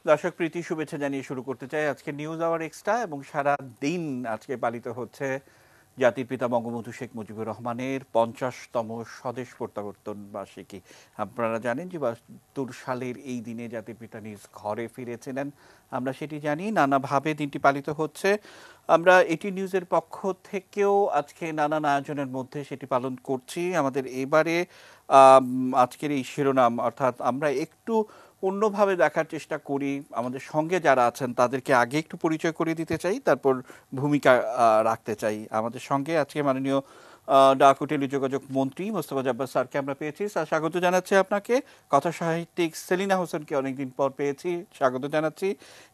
দর্শক প্রীতি শুভেচ্ছা জানিয়ে শুরু করতে চাই আজকে নিউজ আওয়ার এক্সট্রা এবং সারা দিন আজকে পালিত হচ্ছে জাতির পিতা বঙ্গবন্ধু শেখ মুজিবুর রহমানের ৫০তম স্বদেশ প্রত্যাবর্তন বার্ষিকী। আপনারা জানেন যে ৭২ সালের এই দিনে জাতির পিতা নিজ ঘরে ফিরেছিলেন, আমরা সেটি জানি। নানাভাবে দিনটি পালিত হচ্ছে। আমরা এটি নিউজের পক্ষ থেকেও আজকে নানান আয়োজনের মধ্যে সেটি পালন করছি। আমাদের এবারে আজকের এই শিরোনাম, অর্থাৎ আমরা একটু অন্যভাবে দেখার চেষ্টা করি। আমাদের সঙ্গে যারা আছেন তাদেরকে আগে একটু পরিচয় করে দিতে চাই, তারপর ভূমিকা রাখতে চাই। আমাদের সঙ্গে আজকে মাননীয় ডাক ও টেলিযোগাযোগ মন্ত্রী মোস্তফা জব্বার স্যারকে আমরা পেয়েছি। স্যার, স্বাগত জানাচ্ছি আপনাকে। কথা সাহিত্যিক সেলিনা হোসেনকে অনেকদিন পর পেয়েছি, স্বাগত জানাচ্ছি।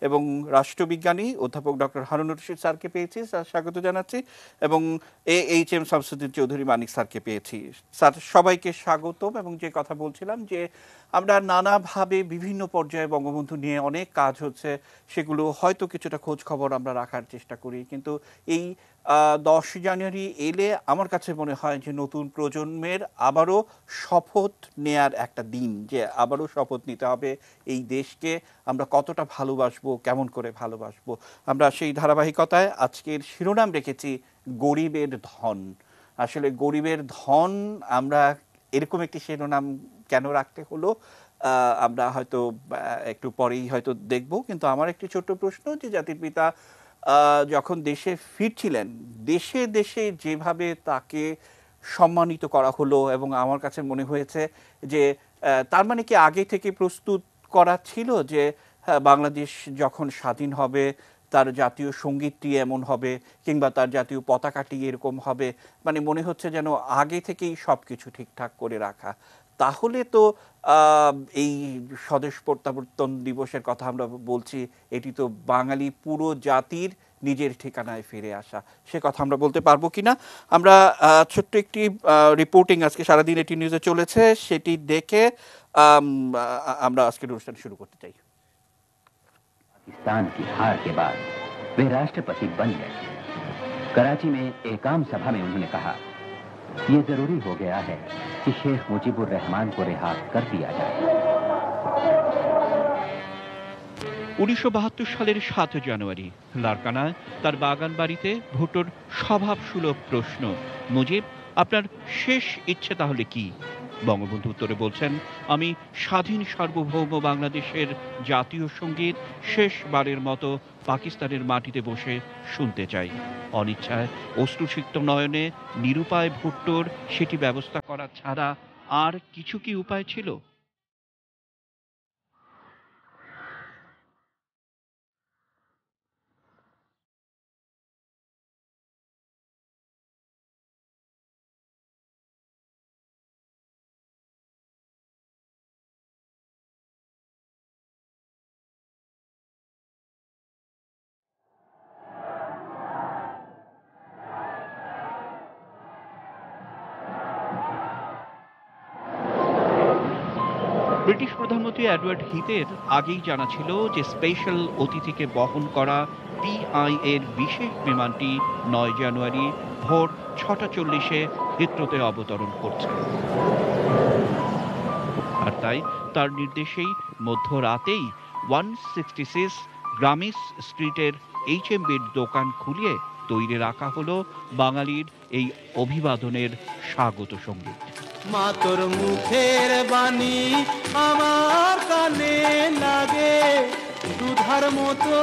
এবং রাষ্ট্রবিজ্ঞানী অধ্যাপক ডক্টর হারুনুর রশিদ স্যারকে পেয়েছি, স্যার স্বাগত জানাচ্ছি। এবং এইচ এম শামসুদ্দিন চৌধুরী মানিক স্যারকে পেয়েছি। স্যার, সবাইকে স্বাগতম। এবং যে কথা বলছিলাম যে আমরা নানাভাবে বিভিন্ন পর্যায়ে বঙ্গবন্ধু নিয়ে অনেক কাজ হচ্ছে, সেগুলো হয়তো কিছুটা খোঁজ খবর আমরা রাখার চেষ্টা করি, কিন্তু এই ১০ জানুয়ারি এলে আমার কাছে মনে হয় যে নতুন প্রজন্মের আবারও শপথ নেয়ার একটা দিন, যে আবারও শপথ নিতে হবে এই দেশকে আমরা কতটা ভালোবাসবো, কেমন করে ভালোবাসবো। আমরা সেই ধারাবাহিকতায় আজকের শিরোনাম রেখেছি গরিবের ধন। আসলে গরিবের ধন আমরা এরকম একটি শিরোনাম কেন রাখতে হলো আমরা হয়তো একটু পরেই হয়তো দেখব। কিন্তু আমার একটি ছোট্ট প্রশ্ন, যে জাতির পিতা যখন দেশে ফিরছিলেন, দেশে দেশে যেভাবে তাকে সম্মানিত করা হলো, এবং আমার কাছে মনে হয়েছে যে তার মানে কি আগে থেকে প্রস্তুত করা ছিল যে বাংলাদেশ যখন স্বাধীন হবে তার জাতীয় সঙ্গীতটি এমন হবে, কিংবা তার জাতীয় পতাকাটি এরকম হবে। মানে মনে হচ্ছে যেন আগে থেকেই সব কিছু ঠিকঠাক করে রাখা। তাহলে তো এই স্বদেশ প্রত্যাবর্তন দিবসের কথা আমরা বলছি, এটি তো বাঙালি পুরো জাতির নিজের ঠিকানায় ফিরে আসা, সে কথা আমরা বলতে পারবো কিনা। আমরা ছোট্ট একটি রিপোর্টিং আজকে সারাদিন এটি নিউজে চলেছে, সেটি দেখে আমরা আজকের অনুষ্ঠান শুরু করতে চাই। पाकिस्तान की हार के बाद वे राष्ट्रपति बन गए। कराची में एक आम सभा में उन्होंने कहा, ये जरूरी हो गया है कि शेख मुजीबुर रहमान को रिहा कर दिया जाए। ১৯৭২ সালের ৭ জানুয়ারি লারকানায় তার বাগান বাড়িতে ভুট্টোর স্বভাবসুলভ প্রশ্ন, মুজিব, আপনার শেষ ইচ্ছে তাহলে কি? বঙ্গবন্ধু উত্তরে বলছেন, আমি স্বাধীন সার্বভৌম বাংলাদেশের জাতীয় সঙ্গীত শেষবারের মতো পাকিস্তানের মাটিতে বসে শুনতে চাই। অনিচ্ছায় অশ্রুসিক্ত নয়নে নিরুপায় ভুট্টোর সেটি ব্যবস্থা করা ছাড়া আর কিছু কি উপায় ছিল? ব্রিটিশ প্রধানমন্ত্রী এডওয়ার্ড হিথের আগেই জানা ছিল যে স্পেশাল অতিথিকে বহন করা পিআই এর বিশেষ বিমানটি ৯ জানুয়ারি ভোর ৬টা ৪০-এ হিথ্রোতে অবতরণ করছে। আর তাই তার নির্দেশেই মধ্যরাতেই 166 গ্রামিস স্ট্রিটের এইচএমবির দোকান খুলিয়ে তৈরি রাখা হলো বাঙালির এই অভিবাদনের স্বাগত সঙ্গীত। মা তোর মুখের বাণী আমার কানে লাগে দুধার মতো,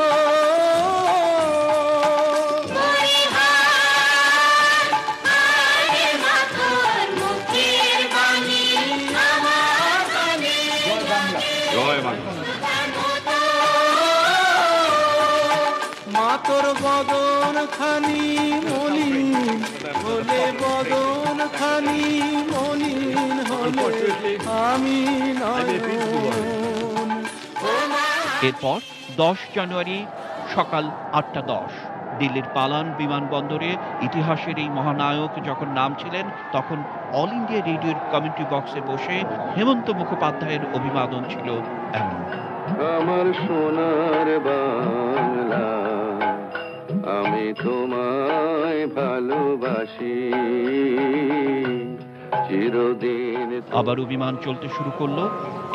মা তোর বদন খানি মলিন হলে, বদন খানি মলিন হলে আমি নয়ন। এরপর ১০ জানুয়ারি সকাল ৮টা ১০ দিল্লির পালান বিমানবন্দরে ইতিহাসের এই মহানায়ক যখন নামছিলেন, তখন অল ইন্ডিয়া রেডিওর কমিউনিটি বক্সে বসে হেমন্ত মুখোপাধ্যায়ের অভিবাদন ছিল এমন, আমার সোনার বাংলা আমি তোমায় ভালোবাসি চিরদিন আবারও বিমান চলতে শুরু করলো।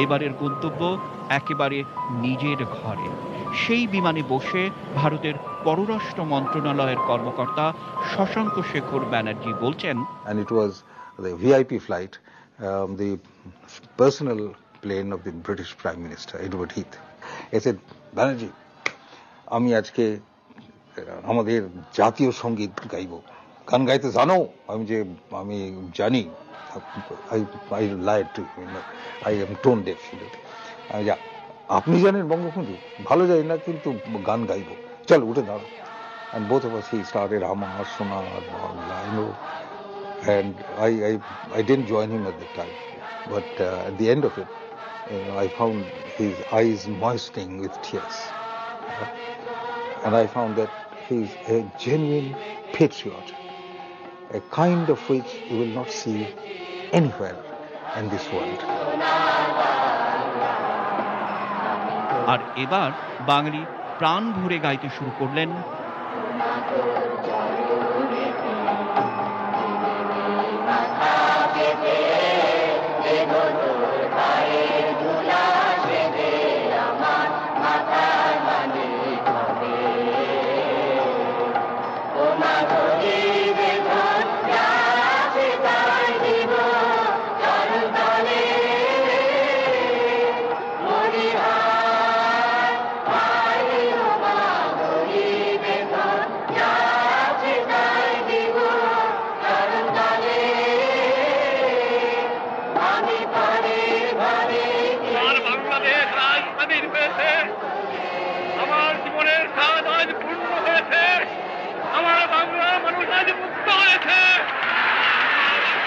এবারের গন্তব্য একেবারে নিজের ঘরে। সেই বিমানে বসে ভারতের পররাষ্ট্র মন্ত্রণালয়ের কর্মকর্তা শশাঙ্ক শেখর ব্যানার্জি বলছেন, and it was the VIP flight, the personal plane of the British Prime Minister, Edward Heath. I said, Banerjee, আমি আজকে আমাদের জাতীয় সঙ্গীত গাইব। গান গাইতে জানো? আমি জানি। I lied to him. I am tone deaf. আপনি জানেন বঙ্গবন্ধু? ভালো জানি না, কিন্তু গান গাইব। চল উঠে দাঁড়াও। And both of us, he started Amar Sonar Bangla, and I didn't join him at the time, but at the end of it, I found his eyes moistening with tears, and I found that he's a genuine patriot, a kind of which you will not see anywhere in this world. আর এবার বাঙালি প্রাণ ভরে গাইতে শুরু করলেন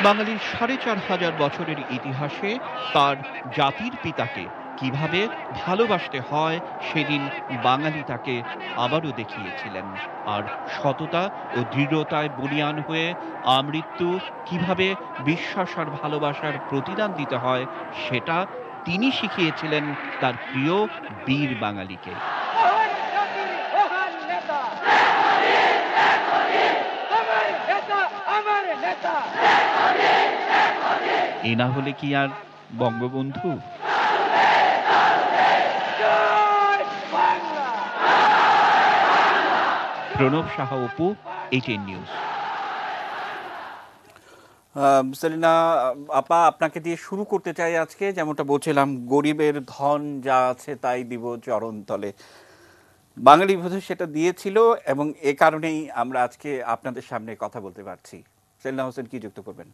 বাঙালির ৪,৫০০ বছরের ইতিহাসে তার জাতির পিতাকে কিভাবে ভালোবাসতে হয় সেদিন বাঙালি তাকে আবারও দেখিয়েছিলেন। আর সততা ও দৃঢ়তায় বলীয়ান হয়ে আমৃত্যু কিভাবে বিশ্বাস আর ভালোবাসার প্রতিদান দিতে হয় সেটা তিনি শিখিয়েছিলেন তার প্রিয় বীর বাঙালিকে। এ না হলে কি আর বঙ্গবন্ধু? Pranab Saha, Apu, ATN news. সেলিনা আপা, আপনাকে দিয়ে শুরু করতে চাই আজকে। যেমনটা বলছিলাম, গরিবের ধন যা আছে তাই দিব চরণ তলে। বাঙালি বোধহয় সেটা দিয়েছিল এবং এ কারণেই আমরা আজকে আপনাদের সামনে কথা বলতে পারছি। সেলিনা হোসেন, কি যুক্ত করবেন?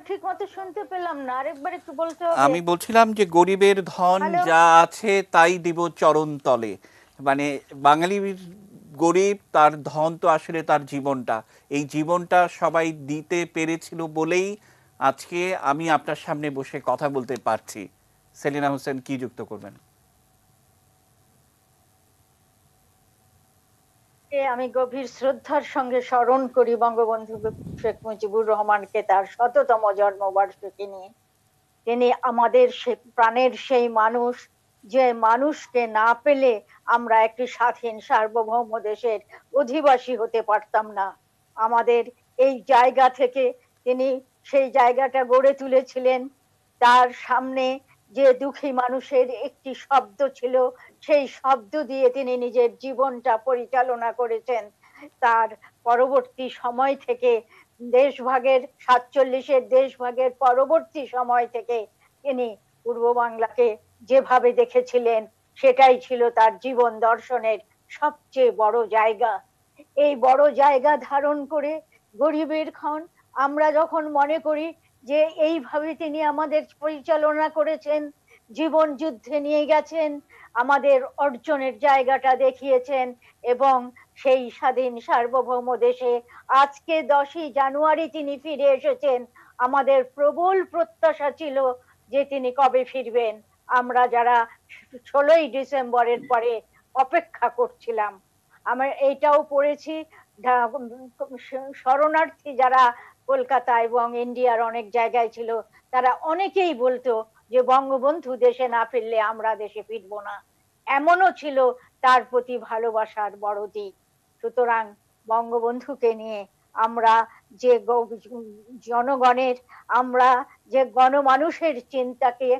ঠিক মতো শুনতে পেলাম না, আরেকবার একটু বলতে হবে। আমি বলছিলাম যে গরিবের ধন যা আছে তাই দিব চরণ তলে, মানে বাঙালি গরিব, তার ধন তো আসলে তার জীবনটা। এই জীবনটা সবাই দিতে পেরেছিল বলেই আজকে আমি আপনার সামনে বসে কথা বলতে পারছি। সেলিনা হোসেন, কি যুক্ত করবেন? আমি গভীর শ্রদ্ধার সঙ্গে স্মরণ করি বঙ্গবন্ধু শেখ মুজিবুর রহমানকে তার ১০০তম জন্মবার্ষিকী নিয়ে। তিনি আমাদের প্রাণের সেই মানুষ, যে মানুষকে না পেলে আমরা একটি স্বাধীন সার্বভৌম দেশের অধিবাসী হতে পারতাম না। আমাদের এই জায়গা থেকে তিনি সেই জায়গাটা গড়ে তুলেছিলেন। তার সামনে যে দুঃখী মানুষের একটি শব্দ ছিল, সেই শব্দ দিয়ে তিনি নিজের জীবনটা পরিচালনা করেছেন। তার পরবর্তী সময় থেকে, দেশভাগের ৪৭-এর দেশভাগের পরবর্তী সময় থেকে তিনি পূর্ব বাংলাকে যেভাবে দেখেছিলেন সেটাই ছিল তার জীবন দর্শনের সবচেয়ে বড় জায়গা। এই বড় জায়গা ধারণ করে গরিবের ক্ষণ আমরা যখন মনে করি যে এইভাবে তিনি আমাদের পরিচালনা করেছেন, জীবন যুদ্ধে নিয়ে গেছেন, আমাদের অর্জনের জায়গাটা দেখিয়েছেন, এবং সেই স্বাধীন সার্বভৌম দেশে আজকে 10ই জানুয়ারি তিনি ফিরে এসেছেন। আমাদের প্রবল প্রত্যাশা ছিল যে তিনি কবে ফিরবেন। আমরা যারা 16ই ডিসেম্বরের পরে অপেক্ষা করছিলাম। আমরা এইটাও পড়েছি, শরণার্থী যারা কলকাতা এবং ইন্ডিয়ার অনেক জায়গায় ছিল, তারা অনেকেই বলতো যে বঙ্গবন্ধু দেশে না ফিরলে আমরা দেশে ফিরবো না। এমনও ছিল তার প্রতি ভালোবাসার বড় দিক। সুতরাং বঙ্গবন্ধুকে নিয়ে আমরা যে জনগণের, আমরা যে গণমানুষের চিন্তাকে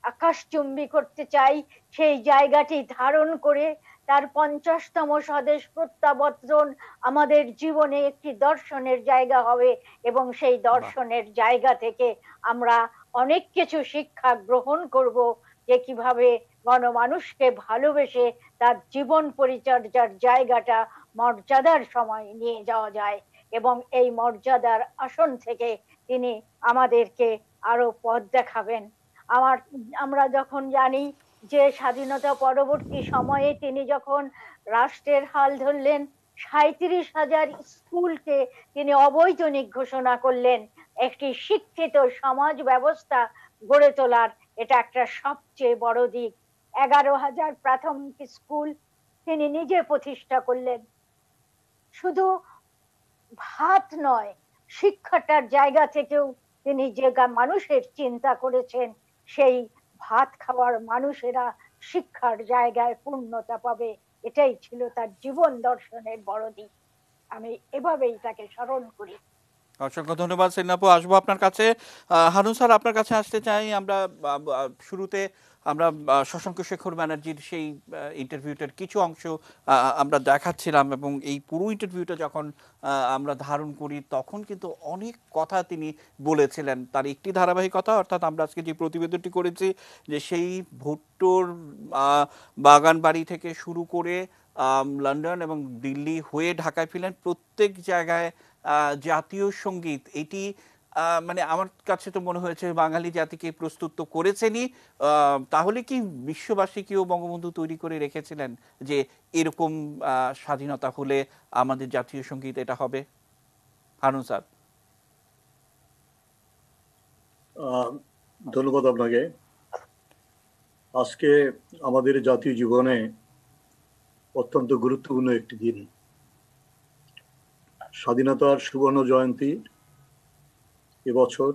আকাশচুম্বী করতে চাই, সেই জায়গাটি ধারণ করে তার 50তম স্বদেশ প্রত্যাবর্তন আমাদের জীবনে একটি দর্শনের জায়গা হবে, এবং সেই দর্শনের জায়গা থেকে আমরা অনেক কিছু শিক্ষা গ্রহণ করব, যে কিভাবে গণমানুষকে ভালোবেসে তার জীবন পরিচর্যার জায়গাটা মর্যাদার সময় নিয়ে যাওয়া যায়, এবং এই মর্যাদার আসন থেকে তিনি আমাদেরকে আরো পথ দেখাবেন। আমরা যখন জানি যে স্বাধীনতা পরবর্তী সময়ে তিনি যখন রাষ্ট্রের হাল ধরলেন, 37,000 স্কুলকে তিনি অবৈতনিক ঘোষণা করলেন, একটি শিক্ষিত সমাজ ব্যবস্থা গড়ে তোলার এটা একটা সবচেয়ে বড় দিক। 11,000 প্রাথমিক স্কুল তিনি নিজে প্রতিষ্ঠা করলেন। শুধু ভাত নয়, শিক্ষাটার জায়গা থেকেও তিনি যে মানুষের চিন্তা করেছেন, সেই ভাত খাওয়ার মানুষেরা শিক্ষার জায়গায় পূর্ণতা পাবে, এটাই ছিল তার জীবন দর্শনের বড় দিক। আমি এভাবেই তাকে স্মরণ করি। অসংখ্য ধন্যবাদ সেনাপু। আসবো আপনার কাছে। হারুন স্যার, আপনার কাছে আসতে চাই। আমরা শুরুতে আমরা শশাঙ্ক শেখর ব্যানার্জির সেই ইন্টারভিউটার কিছু অংশ আমরা দেখাচ্ছিলাম, এবং এই পুরো ইন্টারভিউটা যখন আমরা ধারণ করি তখন কিন্তু অনেক কথা তিনি বলেছিলেন। তার একটি ধারাবাহিকতা, অর্থাৎ আমরা আজকে যে প্রতিবেদনটি করেছি, যে সেই ভুট্টোর বাগান বাড়ি থেকে শুরু করে লন্ডন এবং দিল্লি হয়ে ঢাকায় ফিরলেন, প্রত্যেক জায়গায় জাতীয় সঙ্গীত, এটি মানে আমার কাছে তো মনে হয়েছে বাঙালি জাতিকে প্রস্তুত তো করেছেনই, তাহলে কি বিশ্ববাসীকেও বঙ্গবন্ধু তৈরি করে রেখেছিলেন যে এরকম স্বাধীনতা হলে আমাদের জাতীয় সঙ্গীত এটা হবে? হারুন স্যার। ধন্যবাদ আপনাকে। আজকে আমাদের জাতীয় জীবনে অত্যন্ত গুরুত্বপূর্ণ একটি দিন, স্বাধীনতার সুবর্ণ জয়ন্তী এবছর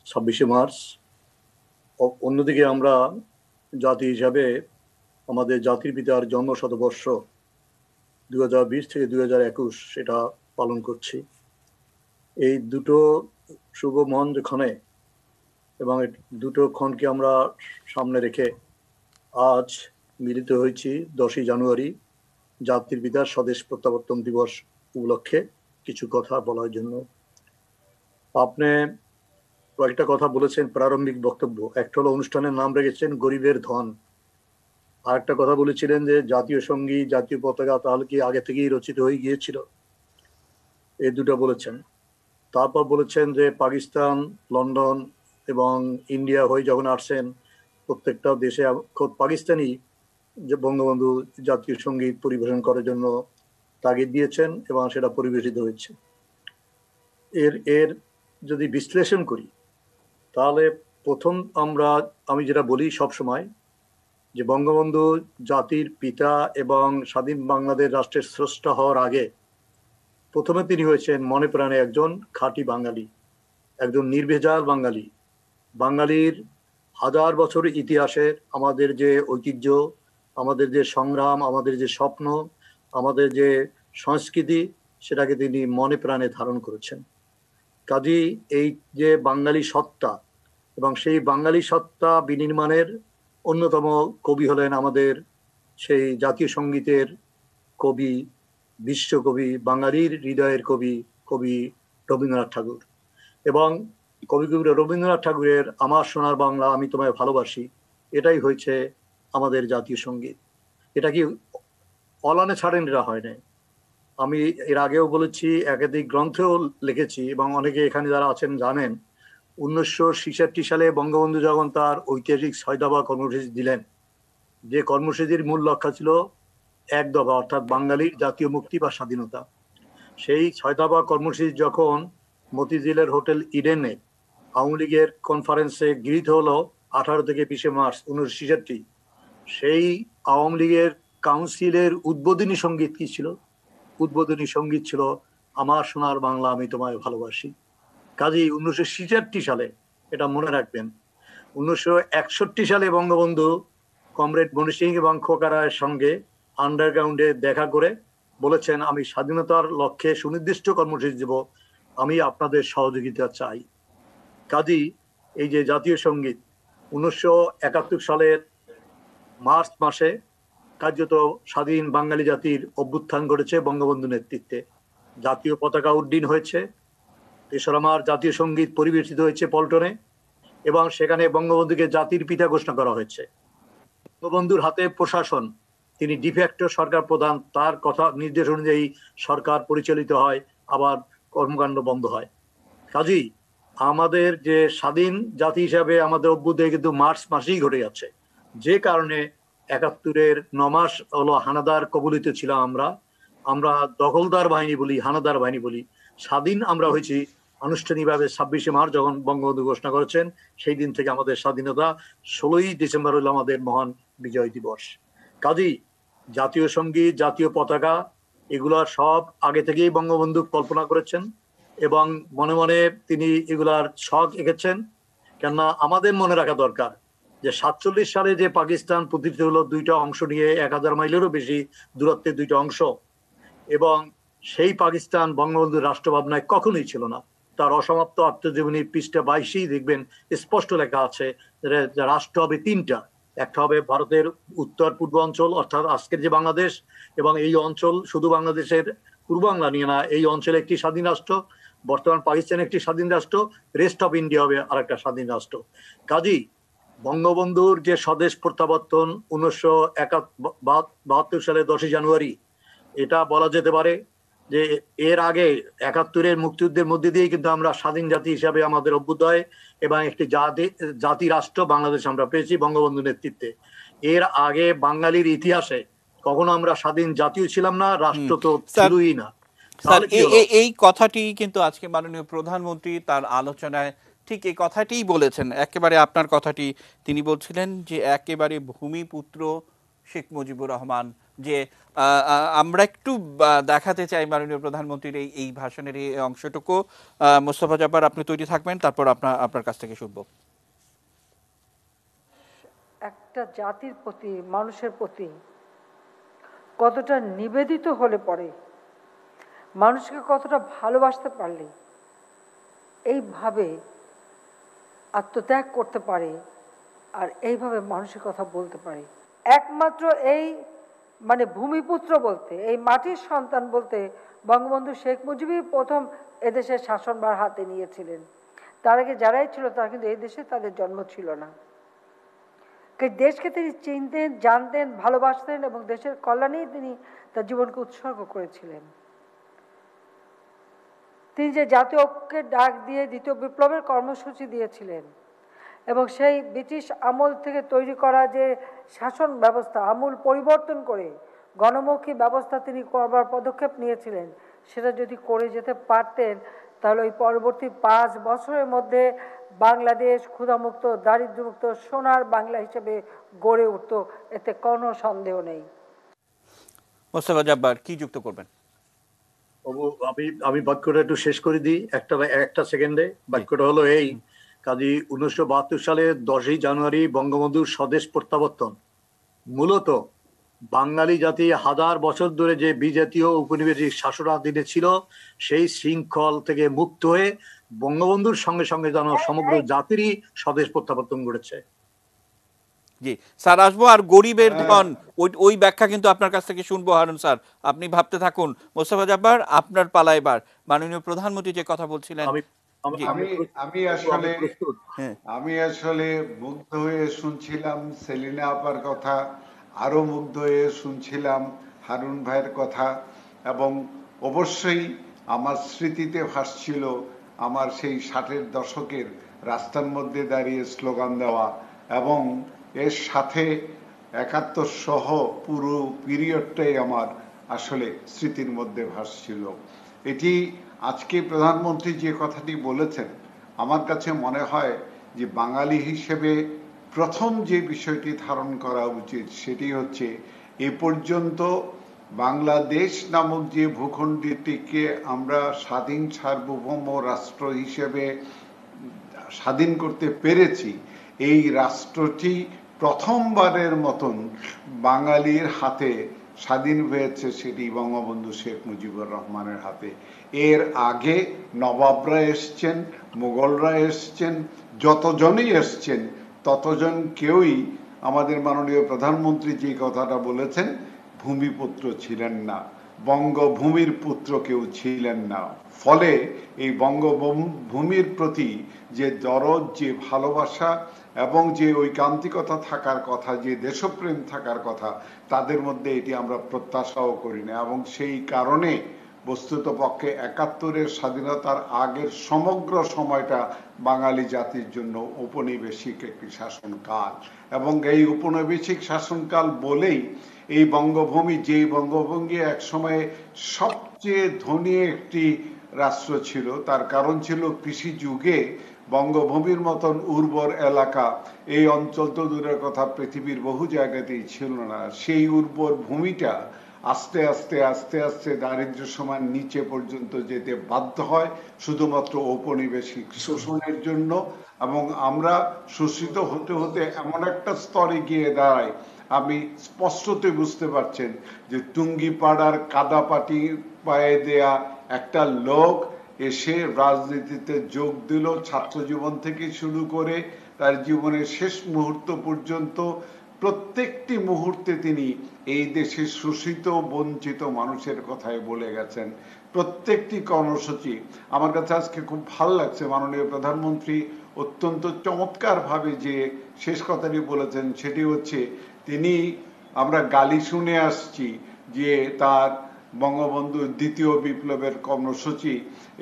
26শে মার্চ। অন্যদিকে আমরা জাতি হিসাবে আমাদের জাতির পিতার জন্ম শতবর্ষ 2020 থেকে 2021 সেটা পালন করছি। এই দুটো শুভ মহানক্ষণে এবং দুটো ক্ষণকে আমরা সামনে রেখে আজ মিলিত হয়েছি 10ই জানুয়ারি জাতির পিতার স্বদেশ প্রত্যাবর্তন দিবস উপলক্ষে কিছু কথা বলার জন্য। আপনি কয়েকটা কথা বলেছেন প্রারম্ভিক বক্তব্য। একটা হলো অনুষ্ঠানের নাম রেখেছেন গরিবের ধন, আর একটা কথা বলেছিলেন যে জাতীয় সঙ্গীত, জাতীয় পতাকা তাহলে কি আগে থেকেই রচিত হয়ে গিয়েছিল, এই দুটো বলেছেন। তারপর বলেছেন যে পাকিস্তান, লন্ডন এবং ইন্ডিয়া হয়ে যখন আসছেন, প্রত্যেকটা দেশে খোদ পাকিস্তানি যে বঙ্গবন্ধু জাতীয় সঙ্গীত পরিবেশন করার জন্য তাগিদ দিয়েছেন এবং সেটা পরিবেশিত হয়েছে। এর যদি বিশ্লেষণ করি তাহলে প্রথম আমি যেটা বলি সব সময়, যে বঙ্গবন্ধু জাতির পিতা এবং স্বাধীন বাংলাদেশ রাষ্ট্রের স্রষ্টা হওয়ার আগে প্রথমে তিনি হয়েছেন মনে প্রাণে একজন খাঁটি বাঙালি, একজন নির্ভেজাল বাঙালি। বাঙালির হাজার বছরের ইতিহাসের আমাদের যে ঐতিহ্য, আমাদের যে সংগ্রাম, আমাদের যে স্বপ্ন, আমাদের যে সংস্কৃতি, সেটাকে তিনি মনে প্রাণে ধারণ করেছেন। কাজেই এই যে বাঙালি সত্তা এবং সেই বাঙালি সত্তা বিনির্মাণের অন্যতম কবি হলেন আমাদের সেই জাতীয় সঙ্গীতের কবি, বিশ্বকবি, বাঙালির হৃদয়ের কবি রবীন্দ্রনাথ ঠাকুর। এবং কবি রবীন্দ্রনাথ ঠাকুরের আমার সোনার বাংলা আমি তোমায় ভালোবাসি, এটাই হয়েছে আমাদের জাতীয় সঙ্গীত। এটা কি অলানে ছাড়েন এরা হয় না। আমি এর আগেও বলেছি, একাধিক গ্রন্থেও লিখেছি এবং অনেকে এখানে যারা আছেন জানেন, 1966 সালে বঙ্গবন্ধু যখন তার ঐতিহাসিক 6 দফা কর্মসূচি দিলেন, যে কর্মসূচির মূল লক্ষ্য ছিল 1 দফা, অর্থাৎ বাঙালির জাতীয় মুক্তি বা স্বাধীনতা। সেই 6 দফা কর্মসূচি যখন মতিঝিলের হোটেল ইডেনে আওয়ামী লীগের কনফারেন্সে গৃহীত হলো 18 থেকে 20 মার্চ 1966, সেই আওয়ামী লীগের কাউন্সিলের উদ্বোধনী সঙ্গীত কি ছিল? উদ্বোধনী সঙ্গীত ছিল আমার সোনার বাংলা আমি তোমায় ভালোবাসি। কাজেই 1966 সালে, এটা মনে রাখবেন, 1961 সালে বঙ্গবন্ধু কমরেড মনি সিং এবং খোকা রায়ের সঙ্গে আন্ডারগ্রাউন্ডে দেখা করে বলেছেন আমি স্বাধীনতার লক্ষ্যে সুনির্দিষ্ট কর্মসূচি দেব, আমি আপনাদের সহযোগিতা চাই। কাজী এই যে জাতীয় সঙ্গীত 1971 সালের মার্চ মাসে কার্যত স্বাধীন বাঙালি জাতির অভ্যুত্থান ঘটেছে বঙ্গবন্ধু নেতৃত্বে। জাতীয় পতাকা উড্ডীন হয়েছে, দেশের আমার জাতীয় সঙ্গীত পরিবেশিত হয়েছে পল্টনে, এবং সেখানে বঙ্গবন্ধুকে জাতির পিতা ঘোষণা করা হয়েছে। বঙ্গবন্ধুর হাতে প্রশাসন, তিনি ডিফ্যাক্টো সরকার প্রধান, তার কথা নির্দেশ অনুযায়ী সরকার পরিচালিত হয়, আবার কর্মকাণ্ড বন্ধ হয়। কাজেই আমাদের যে স্বাধীন জাতি হিসাবে আমাদের অভ্যুদয় কিন্তু মার্চ মাসেই ঘটে যাচ্ছে, যে কারণে 71-এর 9 মাস হলো হানাদার কবলিত ছিলাম আমরা দখলদার বাহিনী বলি, হানাদার বাহিনী বলি। স্বাধীন আমরা হয়েছি আনুষ্ঠানিকভাবে 26শে মার্চ যখন বঙ্গবন্ধু ঘোষণা করেছেন, সেই দিন থেকে আমাদের স্বাধীনতা। 16ই ডিসেম্বর হলো আমাদের মহান বিজয় দিবস। কাজেই জাতীয় সঙ্গীত, জাতীয় পতাকা এগুলা সব আগে থেকেই বঙ্গবন্ধু কল্পনা করেছেন এবং মনে মনে তিনি এগুলার ছক এঁকেছেন। কেননা আমাদের মনে রাখা দরকার যে 47 সালে যে পাকিস্তান প্রতিষ্ঠিত হলো, 2টা অংশ নিয়ে 1000 মাইলেরও বেশি দূরত্বে 2টা অংশ, এবং সেই পাকিস্তান বঙ্গবন্ধুর রাষ্ট্র ভাবনায় কখনোই ছিল না। তার অসমাপ্ত আত্মজীবনী পৃষ্ঠা 22 দেখবেন স্পষ্ট লেখা আছে যে রাষ্ট্র হবে 3টা। একটা হবে ভারতের উত্তর পূর্ব অঞ্চল অর্থাৎ আজকের যে বাংলাদেশ, এবং এই অঞ্চল শুধু বাংলাদেশের পূর্ব বাংলা নিয়ে না, এই অঞ্চলে একটি স্বাধীন রাষ্ট্র, বর্তমান পাকিস্তান একটি স্বাধীন রাষ্ট্র, রেস্ট অফ ইন্ডিয়া হবে আরেকটা স্বাধীন রাষ্ট্র। কাজী বঙ্গবন্ধুর যে স্বদেশ প্রত্যাবর্তন 1972 সালে 10ই জানুয়ারি, এটা বলা যেতে পারে যে এর আগে 71-এর মুক্তিযুদ্ধের মধ্যে দিয়ে কিন্তু আমরা স্বাধীন জাতি হিসাবে আমাদের অভ্যুদয় এবং একটি জাতি রাষ্ট্র বাংলাদেশ আমরা পেয়েছি বঙ্গবন্ধু নেতৃত্বে। এর আগে বাঙালির ইতিহাসে কখনো আমরা স্বাধীন জাতীয় ছিলাম না, রাষ্ট্র তো ছিলই না। এই কথাটি কিন্তু আজকে মাননীয় প্রধানমন্ত্রী তার আলোচনায় ঠিক এই কথাটিই বলেছেন। একেবারে আপনার কথাটি তিনি বলছিলেন যে একেবারে ভূমিপুত্র শেখ মুজিবুর রহমান, যে আমরা একটু দেখাতে চাই মাননীয় প্রধানমন্ত্রীর এই ভাষণের এই অংশটুকু। মোস্তফা জব্বার, আপনি তৈরি থাকবেন, তারপর আপনার কাছ থেকে শুনবো। একটা জাতির প্রতি, মানুষের প্রতি কতটা নিবেদিত হলে পরে, মানুষকে কতটা ভালোবাসতে পারলে এইভাবে আত্মত্যাগ করতে পারে আর এইভাবে মানুষের কথা বলতে পারে। একমাত্র এই মানে ভূমিপুত্র বলতে, এই মাটির সন্তান বলতে বঙ্গবন্ধু শেখ মুজিবই প্রথম এদেশের শাসনভার হাতে নিয়েছিলেন। তার আগে যারাই ছিল তারা কিন্তু এই দেশে তাদের জন্ম ছিল না। দেশকে তিনি চিনতেন, জানতেন, ভালোবাসতেন এবং দেশের কল্যাণেই তিনি তার জীবনকে উৎসর্গ করেছিলেন। তিনি যে জাতীয় ঐক্যের ডাক দিয়ে দ্বিতীয় বিপ্লবের কর্মসূচি দিয়েছিলেন এবং সেই ব্রিটিশ আমল থেকে তৈরি করা যে শাসন ব্যবস্থা আমূল পরিবর্তন করে গণমুখী ব্যবস্থা তিনি করবার পদক্ষেপ নিয়েছিলেন, সেটা যদি করে যেতে পারতেন তাহলে ওই পরবর্তী 5 বছরের মধ্যে বাংলাদেশ ক্ষুধামুক্ত, দারিদ্র্যমুক্ত সোনার বাংলা হিসেবে গড়ে উঠত, এতে কোনো সন্দেহ নেই। মোস্তফা জব্বার, কি যুক্ত করবেন? আমি বাক্যটা একটু শেষ করে দিই একটা সেকেন্ডে। বাক্যটা হলো এই, কাজী 1972 সালে 10ই জানুয়ারি বঙ্গবন্ধুর স্বদেশ প্রত্যাবর্তন মূলত বাঙালি জাতি 1000 বছর ধরে যে বিজাতীয় উপনিবেশিক শাসনাধীনে ছিল সেই শৃঙ্খল থেকে মুক্ত হয়ে বঙ্গবন্ধুর সঙ্গে সঙ্গে যেন সমগ্র জাতিরই স্বদেশ প্রত্যাবর্তন ঘটেছে। জি স্যার, আসবো। আর গরিবের ধন, ওই ব্যাখ্যা কিন্তু আপনার কাছ থেকে শুনবো। হারুন স্যার, আপনি ভাবতে থাকুন। মোস্তফা জব্বার, আপনার পালা এবার। মাননীয় প্রধানমন্ত্রী যে কথা বলছিলেন, আমি আসলে মুগ্ধ হয়ে শুনছিলাম সেলিনা আপার কথা, আরো মুগ্ধ হয়ে শুনছিলাম হারুন ভাইয়ের কথা, এবং অবশ্যই আমার স্মৃতিতে ভাসছিল আমার সেই 60-এর দশকের রাস্তার মধ্যে দাঁড়িয়ে স্লোগান দেওয়া, এবং এর সাথে 71 সহ পুরো পিরিয়ডটাই আমার আসলে স্মৃতির মধ্যে ভাসছিল। এটি আজকে প্রধানমন্ত্রী যে কথাটি বলেছেন, আমার কাছে মনে হয় যে বাঙালি হিসেবে প্রথম যে বিষয়টি ধারণ করা উচিত সেটি হচ্ছে এ পর্যন্ত বাংলাদেশ নামক যে ভূখণ্ডটিকে আমরা স্বাধীন সার্বভৌম রাষ্ট্র হিসেবে স্বাধীন করতে পেরেছি, এই রাষ্ট্রটি প্রথমবারের মতন বাঙালির হাতে স্বাধীন হয়েছে সেটি বঙ্গবন্ধু শেখ মুজিবুর রহমানের হাতে। এর আগে নবাবরা এসছেন, মুঘলরা এসছেন, যতজনই এসছেন ততজন কেউই আমাদের মাননীয় প্রধানমন্ত্রী যে কথাটা বলেছেন ভূমিপুত্র ছিলেন না, বঙ্গভূমির পুত্র কেউ ছিলেন না। ফলে এই বঙ্গভূমির প্রতি যে দরদ, যে ভালোবাসা এবং যে ঐকান্তিকতা থাকার কথা, যে দেশপ্রেম থাকার কথা, তাদের মধ্যে এটি আমরা প্রত্যাশাও করি না। এবং সেই কারণে বস্তুত পক্ষে ৭১-এর স্বাধীনতার আগের সমগ্র সময়টা বাঙালি জাতির জন্য ঔপনিবেশিক একটি শাসনকাল, এবং এই ঔপনিবেশিক শাসনকাল বলেই এই বঙ্গভূমি, যেই বঙ্গভূমি এক সময়ে সবচেয়ে ধনী একটি রাষ্ট্র ছিল, তার কারণ ছিল কৃষি যুগে বঙ্গভূমির মতন উর্বর এলাকা এই অঞ্চল তো দূরের কথা পৃথিবীর বহু জায়গাতেই ছিল না। সেই উর্বর ভূমিটা আস্তে আস্তে আস্তে আস্তে দারিদ্র্য সীমার নিচে পর্যন্ত যেতে বাধ্য হয় শুধুমাত্র ঔপনিবেশিক শোষণের জন্য, এবং আমরা শোষিত হতে হতে এমন একটা স্তরে গিয়ে দাঁড়াই, আমি স্পষ্টতই বুঝতে পারছেন যে টুঙ্গিপাড়ার কাদাপাটি পায়ে দেয়া একটা লোক এসে রাজনীতিতে যোগ দিল, ছাত্র জীবন থেকে শুরু করে তার জীবনের শেষ মুহূর্ত পর্যন্ত প্রত্যেকটি মুহূর্তে তিনি এই দেশের শোষিত বঞ্চিত মানুষের কথাই বলে গেছেন। প্রত্যেকটি কর্মসূচি আমার কাছে আজকে খুব ভালো লাগছে, মাননীয় প্রধানমন্ত্রী অত্যন্ত চমৎকার ভাবে যে শেষ কথাটি বলেছেন সেটি হচ্ছে, তিনি, আমরা গালি শুনে আসছি যে তার বঙ্গবন্ধুর দ্বিতীয় বিপ্লবের কর্মসূচি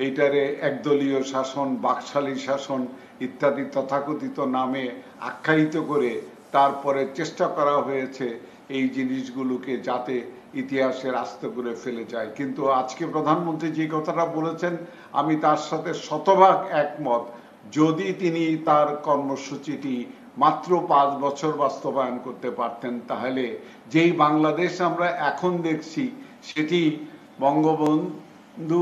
এইটারে একদলীয় শাসন, বাকশালী শাসন ইত্যাদি তথাকথিত নামে আখ্যায়িত করে তারপরে চেষ্টা করা হয়েছে এই জিনিসগুলোকে যাতে ইতিহাসের আস্ত করে ফেলে যায়। কিন্তু আজকে প্রধানমন্ত্রী যে কথাটা বলেছেন আমি তার সাথে শতভাগ একমত। যদি তিনি তার কর্মসূচিটি মাত্র ৫ বছর বাস্তবায়ন করতে পারতেন, তাহলে যেই বাংলাদেশ আমরা এখন দেখছি সেটি বঙ্গবন্ধু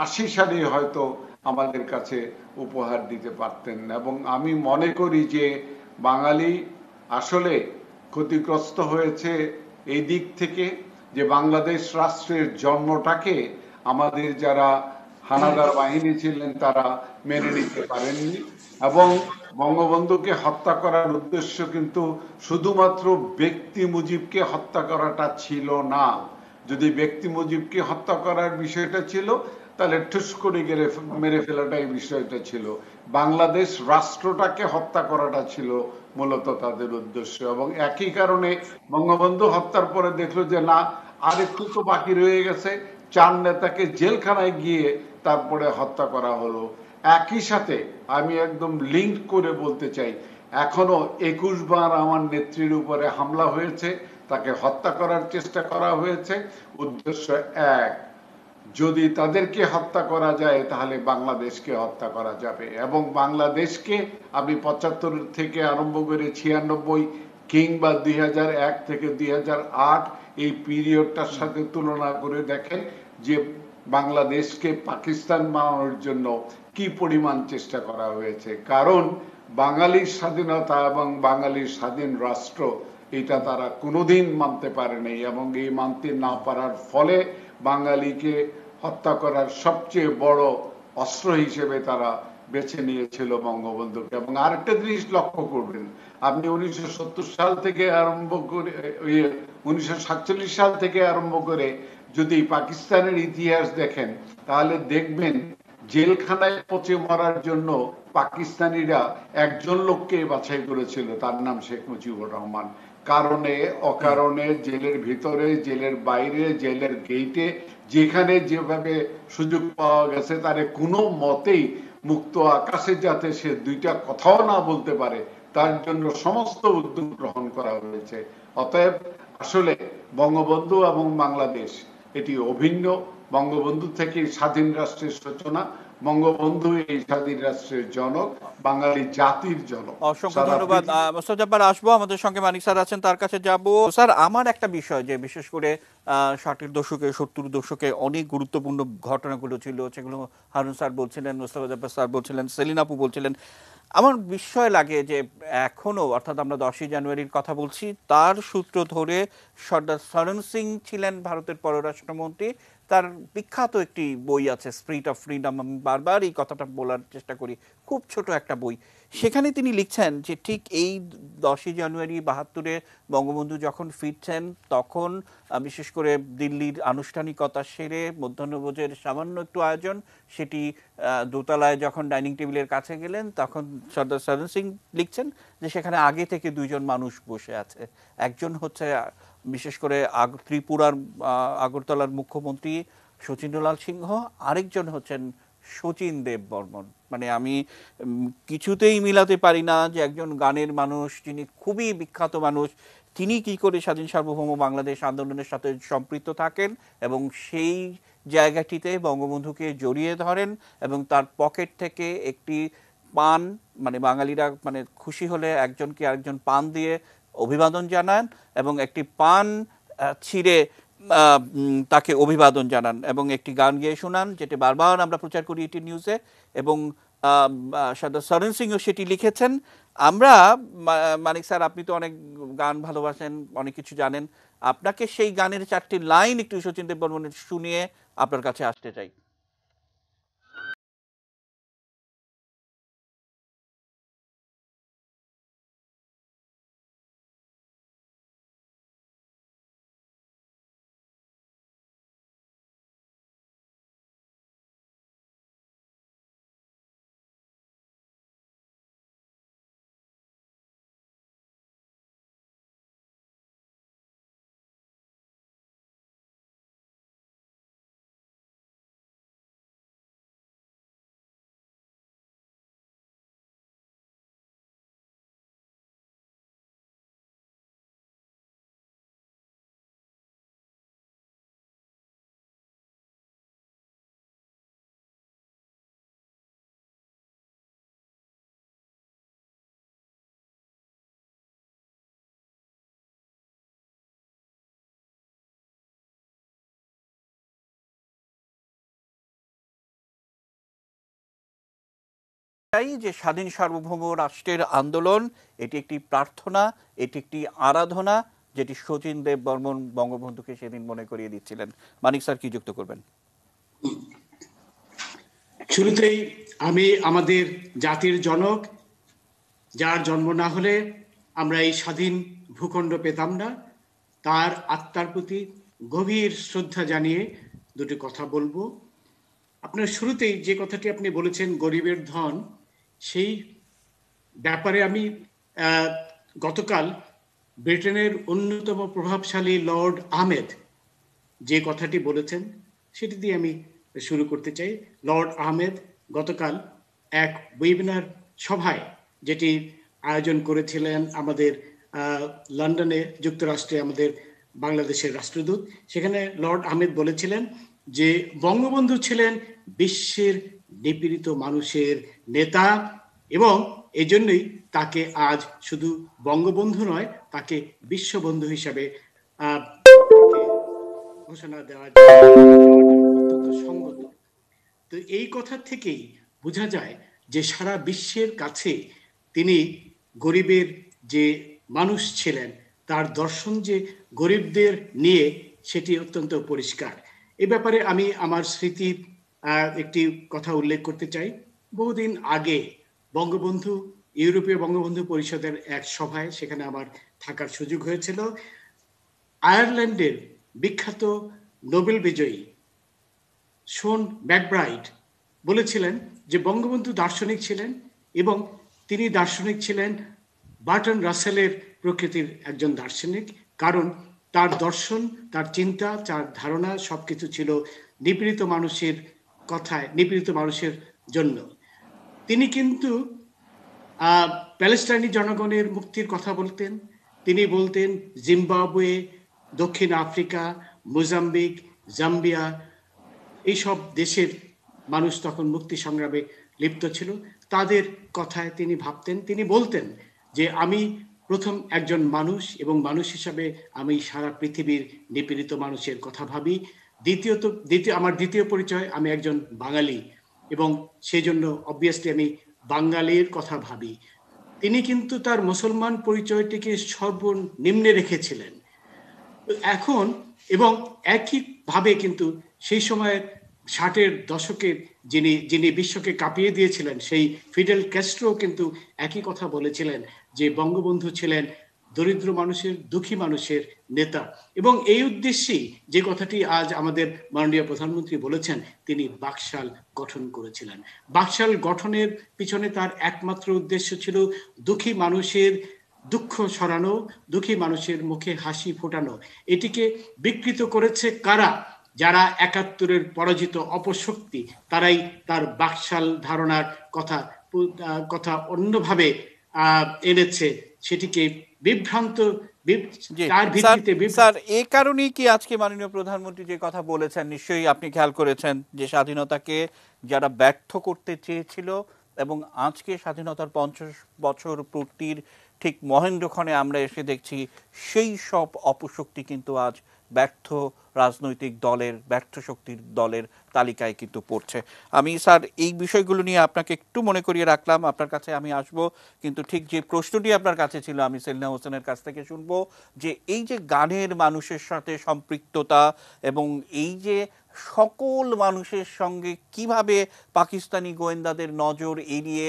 ৮০ সালে হয়তো আমাদের কাছে উপহার দিতে পারতেন। এবং আমি মনে করি যে বাঙালি আসলে ক্ষতিগ্রস্ত হয়েছে এই দিক থেকে যে বাংলাদেশ রাষ্ট্রের জন্মটাকে আমাদের যারা হানাদার বাহিনী ছিলেন তারা মেনে নিতে পারেননি, এবং বঙ্গবন্ধুকে হত্যা করার উদ্দেশ্য কিন্তু শুধুমাত্র ব্যক্তি মুজিবকে হত্যা করাটা ছিল না। যদি ব্যক্তি মুজিবকে হত্যা করার বিষয়টা ছিল তাহলে ঠুস করে গেলে মেরে ফেলাটাই বিষয়টা ছিল। বাংলাদেশ রাষ্ট্রটাকে হত্যা করাটা ছিল মূলত তাদের উদ্দেশ্য। এবং একই কারণে বঙ্গবন্ধু হত্যার পরে দেখলো যে না, আরেকটু তো বাকি রয়ে গেছে, 4 নেতাকে জেলখানায় গিয়ে তারপরে হত্যা করা হলো। একই সাথে আমি একদম লিঙ্ক করে বলতে চাই, এখনো 21 বার আমার নেত্রীর উপরে হামলা হয়েছে, তাকে হত্যা করার চেষ্টা করা হয়েছে। উদ্দেশ্য এক, যদি তাদেরকে হত্যা করা যায় তাহলে বাংলাদেশকে হত্যা করা যাবে। এবং বাংলাদেশকে আমি ৭৫ থেকে আরম্ভ করে ৯৬ কিংবা ২০০১ থেকে ২০০৮ এই পিরিয়ডটার সাথে তুলনা করে দেখেন যে বাংলাদেশকে পাকিস্তান বানানোর জন্য কি পরিমাণ চেষ্টা করা হয়েছে। কারণ বাঙালির স্বাধীনতা এবং বাঙালির স্বাধীন রাষ্ট্র এটা তারা কোনোদিন মানতে পারেনি, এবং এই মানতে না পারার ফলে বাঙালিকে হত্যা করার সবচেয়ে বড় অস্ত্র হিসেবে তারা বেছে নিয়েছিল বঙ্গবন্ধুকে। এবং আরেকটা জিনিস লক্ষ্য করবেন, আপনি 1970 সাল থেকে আরম্ভ করে 1947 সাল থেকে আরম্ভ করে যদি পাকিস্তানের ইতিহাস দেখেন তাহলে দেখবেন জেলখানায় পচে মরার জন্য পাকিস্তানিরা একজন লোককে বাছাই করেছিল, তার নাম শেখ মুজিবুর রহমান। কারণে অকারণে জেলের ভিতরে, জেলের বাইরে, জেলের গেইটে যেখানে যেভাবে সুযোগ পাওয়া গেছে তারে কোনো মতেই মুক্ত আকাশে যাতে সে দুইটা কথাও না বলতে পারে তার জন্য সমস্ত উদ্যোগ গ্রহণ করা হয়েছে। অতএব আসলে বঙ্গবন্ধু এবং বাংলাদেশ এটি অভিন্ন। বঙ্গবন্ধু থেকে স্বাধীন রাষ্ট্রের সূচনা, বঙ্গবন্ধু এই স্বাধীন রাষ্ট্রের জনক, বাঙালি জাতির জনক। অসংখ্য ধন্যবাদ মোস্তাফা জব্বার। আসবো, আমাদের সঙ্গে মানিক স্যার আছেন, তার কাছে যাব। স্যার, আমার একটা বিষয় যে বিশেষ করে 60-এর দশকে 70-এর দশকে অনেক গুরুত্বপূর্ণ ঘটনাগুলো ছিল, সেগুলো হারুন স্যার বলছিলেন, মোস্তাফা জব্বার স্যার বলছিলেন, সেলিনা আপু বলছিলেন। আমার বিস্ময় লাগে যে এখনো, অর্থাৎ আমরা 10ই জানুয়ারির কথা বলছি, তার সূত্র ধরে সর্দার সরণ সিং ছিলেন ভারতের পররাষ্ট্রমন্ত্রী। তার বিখ্যাত একটি বই আছে, স্পিরিট অফ ফ্রিডম। আমি বারবার এই কথাটা বলার চেষ্টা করি, খুব ছোট একটা বই। সেখানে তিনি লিখছেন যে ঠিক এই 10ই জানুয়ারি 72-এ বঙ্গবন্ধু যখন ফিরছেন, তখন বিশেষ করে দিল্লির আনুষ্ঠানিকতা সেরে মধ্যাহ্নভোজের সামান্য একটু আয়োজন, সেটি দোতলায় যখন ডাইনিং টেবিলের কাছে গেলেন, তখন সর্দার সরণ সিং লিখছেন যে সেখানে আগে থেকে দুইজন মানুষ বসে আছে। একজন হচ্ছে বিশেষ করে ত্রিপুরার আগরতলার মুখ্যমন্ত্রী শচীন্দ্রলাল সিংহ, আরেকজন হচ্ছেন শচীন দেব বর্মন। মানে আমি কিছুতেই মিলাতে পারি না যে একজন গানের মানুষ, যিনি খুবই বিখ্যাত মানুষ, তিনি কি করে স্বাধীন সার্বভৌম বাংলাদেশ আন্দোলনের সাথে সম্পৃক্ত থাকেন এবং সেই জায়গাটিতে বঙ্গবন্ধুকে জড়িয়ে ধরেন এবং তার পকেট থেকে একটি পান, মানে বাঙালিরা মানে খুশি হলে একজনকে আরেকজন পান দিয়ে অভিবাদন জানান এবং একটি পান ছিঁড়ে তাকে অভিবাদন জানান এবং একটি গান গেয়ে শোনান, যেটা বারবার আমরা প্রচার করি এটি নিউজে। এবং সর্দার সরণ সিংও সেটি লিখেছেন। আমরা, মানিক স্যার, আপনি তো অনেক গান ভালোবাসেন, অনেক কিছু জানেন, আপনাকে সেই গানের 4টি লাইন একটু শচীন দেব বর্মনের শুনিয়ে আপনার কাছে আসতে চাই। যে স্বাধীন সার্বভৌম রাষ্ট্রের আন্দোলন, এটি একটি প্রার্থনা, এটি একটি আরাধনা, যেটি শচীন দেব বর্মন বঙ্গবন্ধুকে সেদিন মনে করিয়ে দিচ্ছিলেন। মানিক স্যার কি যুক্ত করবেন? শুরুতেই আমি আমাদের জাতির জনক, যার জন্ম না হলে আমরা এই স্বাধীন ভূখণ্ড পেতাম না, তার আত্মার প্রতি গভীর শ্রদ্ধা জানিয়ে দুটি কথা বলবো। আপনার শুরুতেই যে কথাটি আপনি বলেছেন গরিবের ধন, সেই ব্যাপারে আমি গতকাল ব্রিটেনের অন্যতম প্রভাবশালী লর্ড আহমেদ যে কথাটি বলেছেন সেটি দিয়ে আমি শুরু করতে চাই। লর্ড আহমেদ গতকাল এক ওয়েবিনার সভায়, যেটি আয়োজন করেছিলেন আমাদের লন্ডনে, যুক্তরাষ্ট্রে আমাদের বাংলাদেশের রাষ্ট্রদূত, সেখানে লর্ড আহমেদ বলেছিলেন যে বঙ্গবন্ধু ছিলেন বিশ্বের নিপীড়িত মানুষের নেতা এবং এজন্যই তাকে আজ শুধু বঙ্গবন্ধু নয়, তাকে বিশ্ববন্ধু হিসাবে ঘোষণা দেওয়া অত্যন্ত সঙ্গত। তো এই কথা থেকেই বোঝা যায় যে সারা বিশ্বের কাছে তিনি গরিবের যে মানুষ ছিলেন, তার দর্শন যে গরিবদের নিয়ে, সেটি অত্যন্ত পরিষ্কার। এ ব্যাপারে আমি আমার স্মৃতির একটি কথা উল্লেখ করতে চাই। বহুদিন আগে বঙ্গবন্ধু, ইউরোপীয় বঙ্গবন্ধু পরিষদের এক সভায় সেখানে আমার থাকার সুযোগ হয়েছিল। আয়ারল্যান্ডের বিখ্যাত নোবেল বিজয়ী শোন ম্যাকব্রাইড বলেছিলেন যে বঙ্গবন্ধু দার্শনিক ছিলেন এবং তিনি দার্শনিক ছিলেন বার্টন রাসেলের প্রকৃতির একজন দার্শনিক, কারণ তার দর্শন, তার চিন্তা, তার ধারণা সবকিছু ছিল নিপীড়িত মানুষের কথায়, নিপীড়িত মানুষের জন্য। তিনি কিন্তু প্যালেস্টাইনি জনগণের মুক্তির কথা বলতেন। তিনি বলতেন জিম্বাবুয়ে, দক্ষিণ আফ্রিকা, মোজাম্বিক, জাম্বিয়া, এইসব দেশের মানুষ তখন মুক্তি সংগ্রামে লিপ্ত ছিল, তাদের কথায় তিনি ভাবতেন। তিনি বলতেন যে আমি প্রথম একজন মানুষ এবং মানুষ হিসাবে আমি সারা পৃথিবীর নিপীড়িত মানুষের কথা ভাবি। আমার দ্বিতীয় পরিচয়, আমি একজন বাঙালি এবং সেই জন্য অবভিয়াসলি আমি বাঙালির কথা ভাবি। তিনি কিন্তু তার মুসলমান পরিচয়টিকে সর্বনিম্নে রেখেছিলেন এখন, এবং একইভাবে কিন্তু সেই সময়ের 60-এর দশকের যিনি বিশ্বকে কাঁপিয়ে দিয়েছিলেন সেই ফিডেল ক্যাস্ট্রো কিন্তু একই কথা বলেছিলেন যে বঙ্গবন্ধু ছিলেন দরিদ্র মানুষের, দুঃখী মানুষের নেতা। এবং এই উদ্দেশ্যেই যে কথাটি আজ আমাদের মাননীয় প্রধানমন্ত্রী বলেছেন, তিনি বাকশাল গঠন করেছিলেন। বাকশাল গঠনের পিছনে তার একমাত্র উদ্দেশ্য ছিল দুঃখী মানুষের দুঃখ সরানো, দুঃখী মানুষের মুখে হাসি ফোটানো। এটিকে বিকৃত করেছে কারা? যারা 71-এর পরাজিত অপশক্তি, তারাই তার বাকশাল ধারণার কথা অন্যভাবে এনেছে, সেটিকে বিভ্রান্ত। স্যার, এই কারণেই কি আজকে মাননীয় প্রধানমন্ত্রী যে কথা বলেছেন, নিশ্চয়ই আপনি খেয়াল করেছেন যে স্বাধীনতাকে যারা ব্যর্থ করতে চেয়েছিল, এবং আজকে স্বাধীনতার 50 বছর পূর্তির ঠিক মহেন্দ্রক্ষণে আমরা এসে দেখছি সেই সব অপশক্তি কিন্তু আজ ব্যর্থ রাজনৈতিক দলের, ব্যর্থ শক্তির দলের তালিকায় কিন্তু পড়ছে। আমি স্যার এই বিষয়গুলো নিয়ে আপনাকে একটু মনে করিয়ে রাখলাম, আপনার কাছে আমি আসব, কিন্তু ঠিক যে প্রশ্নটি আপনার কাছে ছিল আমি সেলিনা হোসেনের কাছ থেকে শুনবো যে এই যে গানের মানুষের সাথে সম্পৃক্ততা এবং এই যে সকল মানুষের সঙ্গে কিভাবে পাকিস্তানি গোয়েন্দাদের নজর এড়িয়ে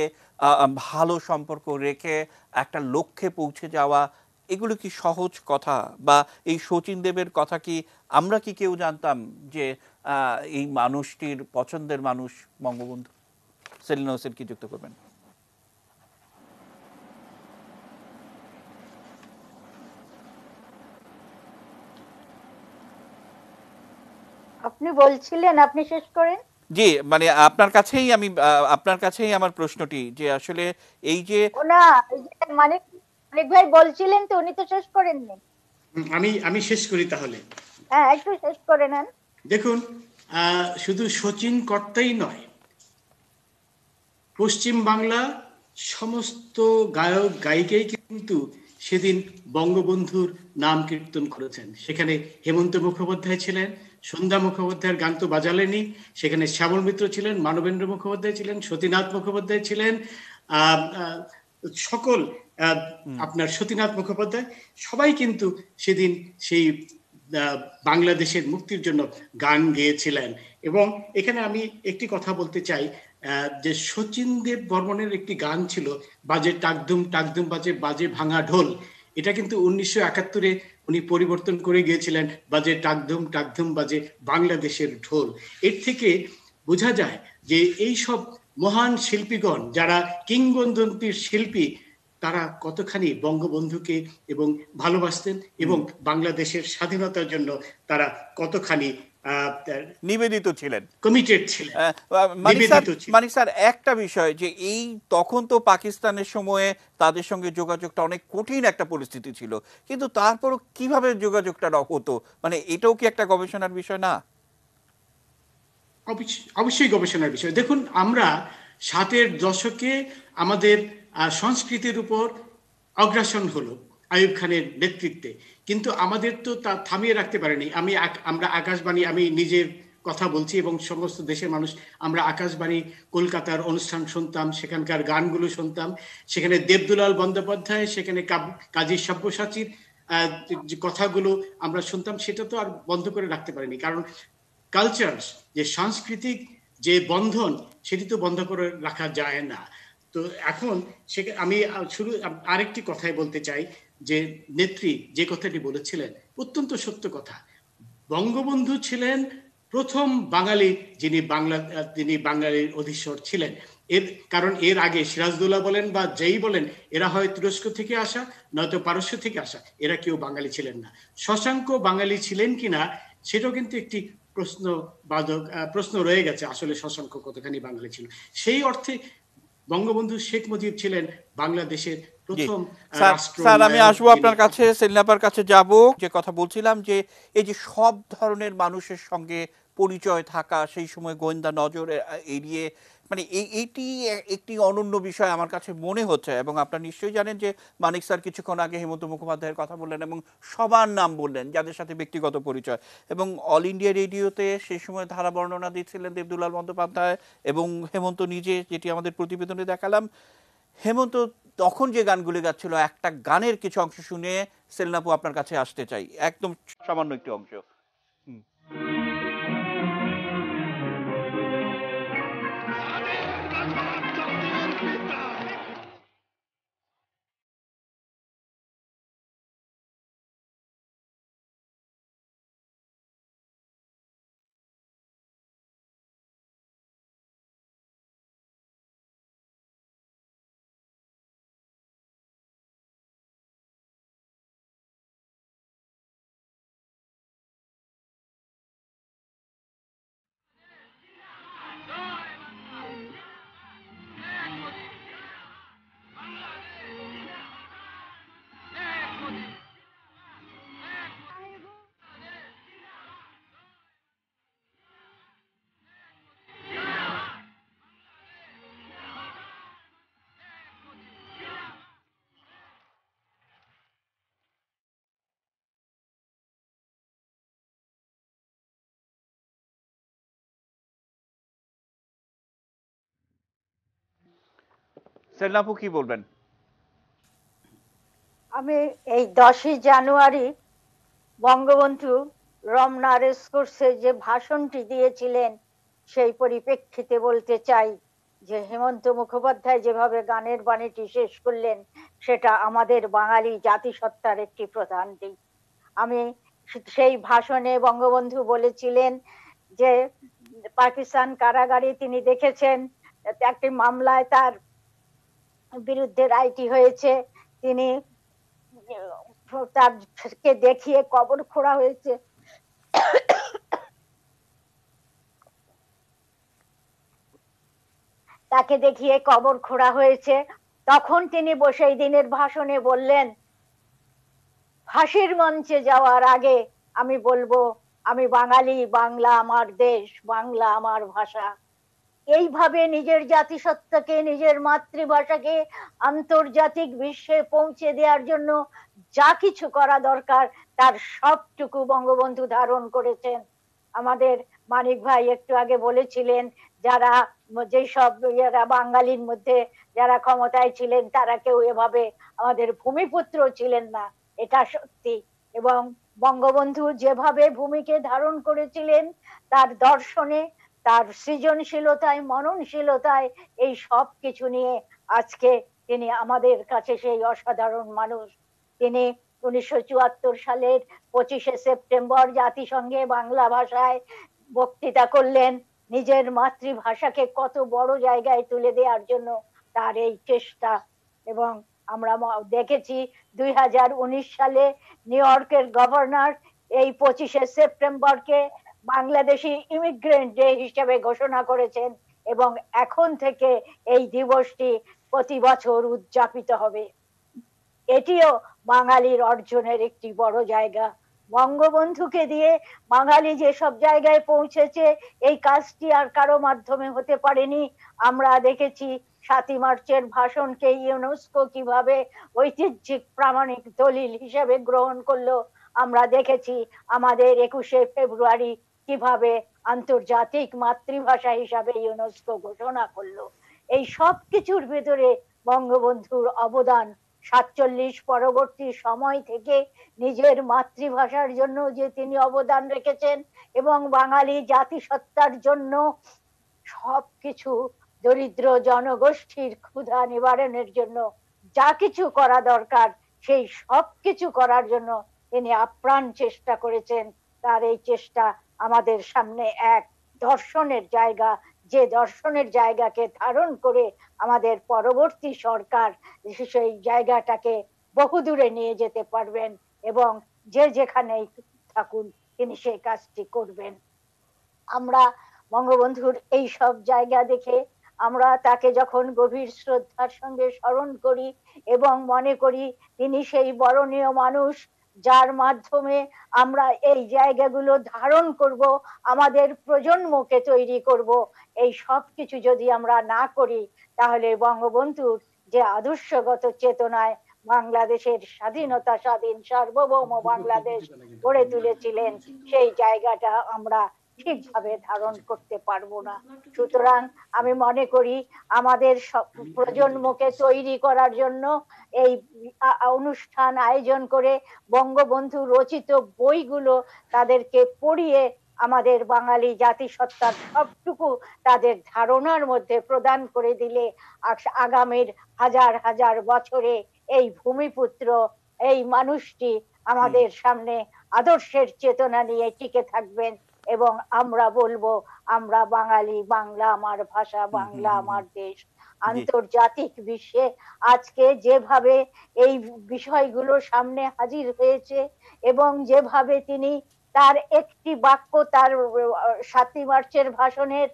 ভালো সম্পর্ক রেখে একটা লক্ষ্যে পৌঁছে যাওয়া, এগুলো কি সহজ কথা? বা এই শচীন দেবের কথা কি আমরা কি কেউ জানতাম যে এই মানুষটির পছন্দের মানুষ বঙ্গবন্ধু? সেলিনা হোসেন কি যুক্ত করবেন? আপনি বলছিলেন, আপনি শেষ করেন। জি, মানে আপনার কাছেই আমার প্রশ্নটি যে আসলে এই যে না, মানিক ভাই বলছিলেন তো, উনি তো শেষ করেননি। আমি শেষ করি তাহলে। হ্যাঁ, একটু শেষ করে নেন। দেখুন, শুধু শচীন কর্তাই নয়, পশ্চিম বাংলা সমস্ত গায়ক গায়িকাই কিন্তু সেদিন বঙ্গবন্ধুর নাম কীর্তন করেছেন। সেখানে হেমন্ত মুখোপাধ্যায় ছিলেন, সন্ধ্যা মুখোপাধ্যায়ের গান তো বাজালেনি, সেখানে শ্যামল মিত্র ছিলেন, মানবেন্দ্র মুখোপাধ্যায় ছিলেন, সতীনাথ মুখোপাধ্যায় ছিলেন, সকল আপনার সতীনাথ মুখোপাধ্যায় সবাই কিন্তু সেদিন সেই বাংলাদেশের মুক্তির জন্য গান গেয়েছিলেন। এবং এখানে আমি একটি কথা বলতে চাই যে শচীন দেব বর্মনের একটি গান ছিল, বাজে টাকধুম টাকধুম বাজে বাজে ভাঙা ঢোল। এটা কিন্তু 1971-এ উনি পরিবর্তন করে গিয়েছিলেন, বাজে টাকধুম টাকধুম বাজে বাংলাদেশের ঢোল। এর থেকে বোঝা যায় যে এই সব মহান শিল্পীগণ যারা কিংবদন্তির শিল্পী, তারা কতখানি বঙ্গবন্ধুকে এবং ভালোবাসতেন এবং বাংলাদেশের স্বাধীনতার জন্য তারা কতখানি নিবেদিত ছিলেন, কমিটেড ছিলেন। মানে স্যার একটা বিষয় যে এই তখন তো পাকিস্তানের সময়ে তাদের সঙ্গে যোগাযোগটা অনেক কঠিন একটা পরিস্থিতি ছিল, কিন্তু তারপরও কিভাবে যোগাযোগটা হতো, মানে এটাও কি একটা গবেষণার বিষয় না? অবশ্যই গবেষণার বিষয়। দেখুন, আমরা 60-এর দশকে আমাদের সংস্কৃতির উপর অগ্রাসন হলো আইয়ুব খানের নেতৃত্বে, কিন্তু আমাদের তো তা থামিয়ে রাখতে পারেনি। আমরা আকাশবাণী, আমি নিজের কথা বলছি এবং সমস্ত দেশের মানুষ, আমরা আকাশবাণী কলকাতার অনুষ্ঠান শুনতাম, সেখানকার গানগুলো শুনতাম, সেখানে দেবদুলাল বন্দ্যোপাধ্যায়, সেখানে কাজী সব্যসাচীর যে কথাগুলো আমরা শুনতাম, সেটা তো আর বন্ধ করে রাখতে পারিনি, কারণ কালচার, যে সাংস্কৃতিক যে বন্ধন, সেটি তো বন্ধ করে রাখা যায় না। তো এখন আমি শুরু আরেকটি কথাই বলতে চাই যে নেত্রী যে কথাটি বলেছিলেন অত্যন্ত সত্য কথা। বঙ্গবন্ধু ছিলেন প্রথম বাঙালি যিনি বাঙালির অধীশ্বর ছিলেন। কারণ এর আগে সিরাজদৌল্লা বলেন বা যেই বলেন, এরা হয় তুরস্ক থেকে আসা নয়তো পারস্য থেকে আসা, এরা কেউ বাঙালি ছিলেন না। শশাঙ্ক বাঙালি ছিলেন কিনা সেটাও কিন্তু একটি প্রশ্ন রয়ে গেছে, আসলে শশাঙ্ক কতখানি বাঙালি ছিল। সেই অর্থে বঙ্গবন্ধু শেখ মুজিব ছিলেন বাংলাদেশের প্রথম রাষ্ট্র। স্যার, আমি আসবো আপনার কাছে, সেলিনাপার কাছে যাব। যে কথা বলছিলাম যে এই যে সব ধরনের মানুষের সঙ্গে পরিচয় থাকা, সেই সময় গোয়েন্দা নজর এড়িয়ে মানে এইটি একটি অনন্য বিষয় আমার কাছে মনে হচ্ছে। এবং আপনারা নিশ্চয়ই জানেন যে মানিক স্যার কিছুক্ষণ আগে হেমন্ত মুখোপাধ্যায়ের কথা বললেন এবং সবার নাম বললেন যাদের সাথে ব্যক্তিগত পরিচয়, এবং অল ইন্ডিয়া রেডিওতে সেই সময় ধারা বর্ণনা দিচ্ছিলেন দেবদুলাল বন্দ্যোপাধ্যায় এবং হেমন্ত নিজে, যেটি আমাদের প্রতিবেদনে দেখালাম। হেমন্ত তখন যে গানগুলি গাচ্ছিল, একটা গানের কিছু অংশ শুনে সেলিনাপু আপনার কাছে আসতে চাই, একদম সামান্য একটি অংশ। সেলিনাপু কি বলবেন? আমি এই 10ই জানুয়ারি বঙ্গবন্ধু রমনা রেসকোর্সে যে ভাষণটি দিয়েছিলেন সেই পরিপ্রেক্ষিতে বলতে চাই যে হেমন্ত মুখোপাধ্যায় যেভাবে গানের বাণীটি শেষ করলেন সেটা আমাদের বাঙালি জাতিসত্তার একটি প্রধান দিক। আমি সেই ভাষণে বঙ্গবন্ধু বলেছিলেন যে পাকিস্তান কারাগারে তিনি দেখেছেন একটি মামলায় তার বিরুদ্ধে রায়টি হয়েছে, তিনি তাকে দেখিয়ে কবর খোঁড়া হয়েছে, তাকে দেখিয়ে কবর খোঁড়া হয়েছে। তখন তিনি বসে দিনের ভাষণে বললেন, ফাঁসির মঞ্চে যাওয়ার আগে আমি বলবো আমি বাঙালি, বাংলা আমার দেশ, বাংলা আমার ভাষা। এইভাবে নিজের জাতিসত্তাকে, নিজের মাতৃভাষাকে আন্তর্জাতিক বিশ্বে পৌঁছে দেওয়ার জন্য যা কিছু করা দরকার তার সবটুকু বঙ্গবন্ধু ধারণ করেছেন। আমাদের মানিক ভাই একটু আগে বলেছিলেন যারা যেসব বাঙালির মধ্যে যারা ক্ষমতায় ছিলেন তারা কেউ এভাবে আমাদের ভূমিপুত্র ছিলেন না, এটা সত্যি। এবং বঙ্গবন্ধু যেভাবে ভূমিকে ধারণ করেছিলেন তার দর্শনে, তার সৃজনশীলতায়, মননশীলতায়, এই সব কিছু নিয়ে আজকে তিনি আমাদের কাছে সেই অসাধারণ মানুষ। তিনি 1974 সালের 25শে সেপ্টেম্বর জাতিসংঘে বাংলা ভাষায় বক্তৃতা করলেন, নিজের মাতৃভাষাকে কত বড় জায়গায় তুলে দেওয়ার জন্য তার এই চেষ্টা। এবং আমরা দেখেছি 2019 সালে নিউ ইয়র্কের গভর্নর এই 25শে সেপ্টেম্বরকে বাংলাদেশি ইমিগ্রেন্ট ডে হিসেবে ঘোষণা করেছেন এবং এখন থেকে এই দিবসটি প্রতি বছর উদযাপিত হবে। এটিও বাঙালির অর্জনের একটি বড় জায়গা। বঙ্গবন্ধুকে দিয়ে বাঙালি যেসব জায়গায় পৌঁছেছে এই কাজটি আর কারো মাধ্যমে হতে পারেনি। আমরা দেখেছি 7ই মার্চের ভাষণকে ইউনেস্কো কিভাবে ঐতিহ্যিক প্রামাণিক দলিল হিসেবে গ্রহণ করলো। আমরা দেখেছি আমাদের 21শে ফেব্রুয়ারি কিভাবে আন্তর্জাতিক মাতৃভাষা হিসাবে ইউনেস্কো ঘোষণা করলো। এই সব কিছুর ভেতরে বঙ্গবন্ধুর অবদান 47 পরবর্তী সময় থেকে নিজের মাতৃভাষার জন্য যে তিনি অবদান রেখেছেন এবং বাঙালি জাতিসত্তার জন্য সবকিছু, দরিদ্র জনগোষ্ঠীর ক্ষুধা নিবারণের জন্য যা কিছু করা দরকার সেই সব কিছু করার জন্য তিনি আপ্রাণ চেষ্টা করেছেন। তার এই চেষ্টা আমাদের সামনে এক দর্শনের জায়গা, যে দর্শনের জায়গাকে ধারণ করে আমাদের পরবর্তী সরকার সেই জায়গাটাকে বহুদূরে নিয়ে যেতে পারবেন এবং যে যেখানেই থাকুন তিনি সেই কাজটি করবেন। আমরা বঙ্গবন্ধুর এই সব জায়গা দেখে আমরা তাকে যখন গভীর শ্রদ্ধার সঙ্গে স্মরণ করি এবং মনে করি তিনি সেই বরণীয় মানুষ যার মাধ্যমে আমরা এই জায়গাগুলো ধারণ করব, আমাদের প্রজন্মকে তৈরি করব। এই সব কিছু যদি আমরা না করি, তাহলে বঙ্গবন্ধুর যে আদর্শগত চেতনায় বাংলাদেশের স্বাধীনতা, স্বাধীন সার্বভৌম বাংলাদেশ গড়ে তুলেছিলেন, সেই জায়গাটা আমরা ঠিকভাবে ধারণ করতে পারবো না। সুতরাং আমি মনে করি আমাদের প্রজন্মকে তৈরি করার জন্য এই অনুষ্ঠান আয়োজন করে বঙ্গবন্ধু রচিত বইগুলো তাদেরকে পড়িয়ে আমাদের বাঙালি জাতিসত্তার সবটুকু তাদের ধারণার মধ্যে প্রদান করে দিলে আগামীর হাজার হাজার বছরে এই ভূমিপুত্র, এই মানুষটি আমাদের সামনে আদর্শের চেতনা নিয়ে টিকে থাকবেন এবং আমরা বলবো আমরা বাঙালি, বাংলা আমার ভাষা, বাংলা আমার দেশ। আন্তর্জাতিক বিশ্বে আজকে যেভাবে এই বিষয়গুলো সামনে হাজির হয়েছে এবং যেভাবে তিনি তার একটি বাক্য তার 7ই মার্চের ভাষণের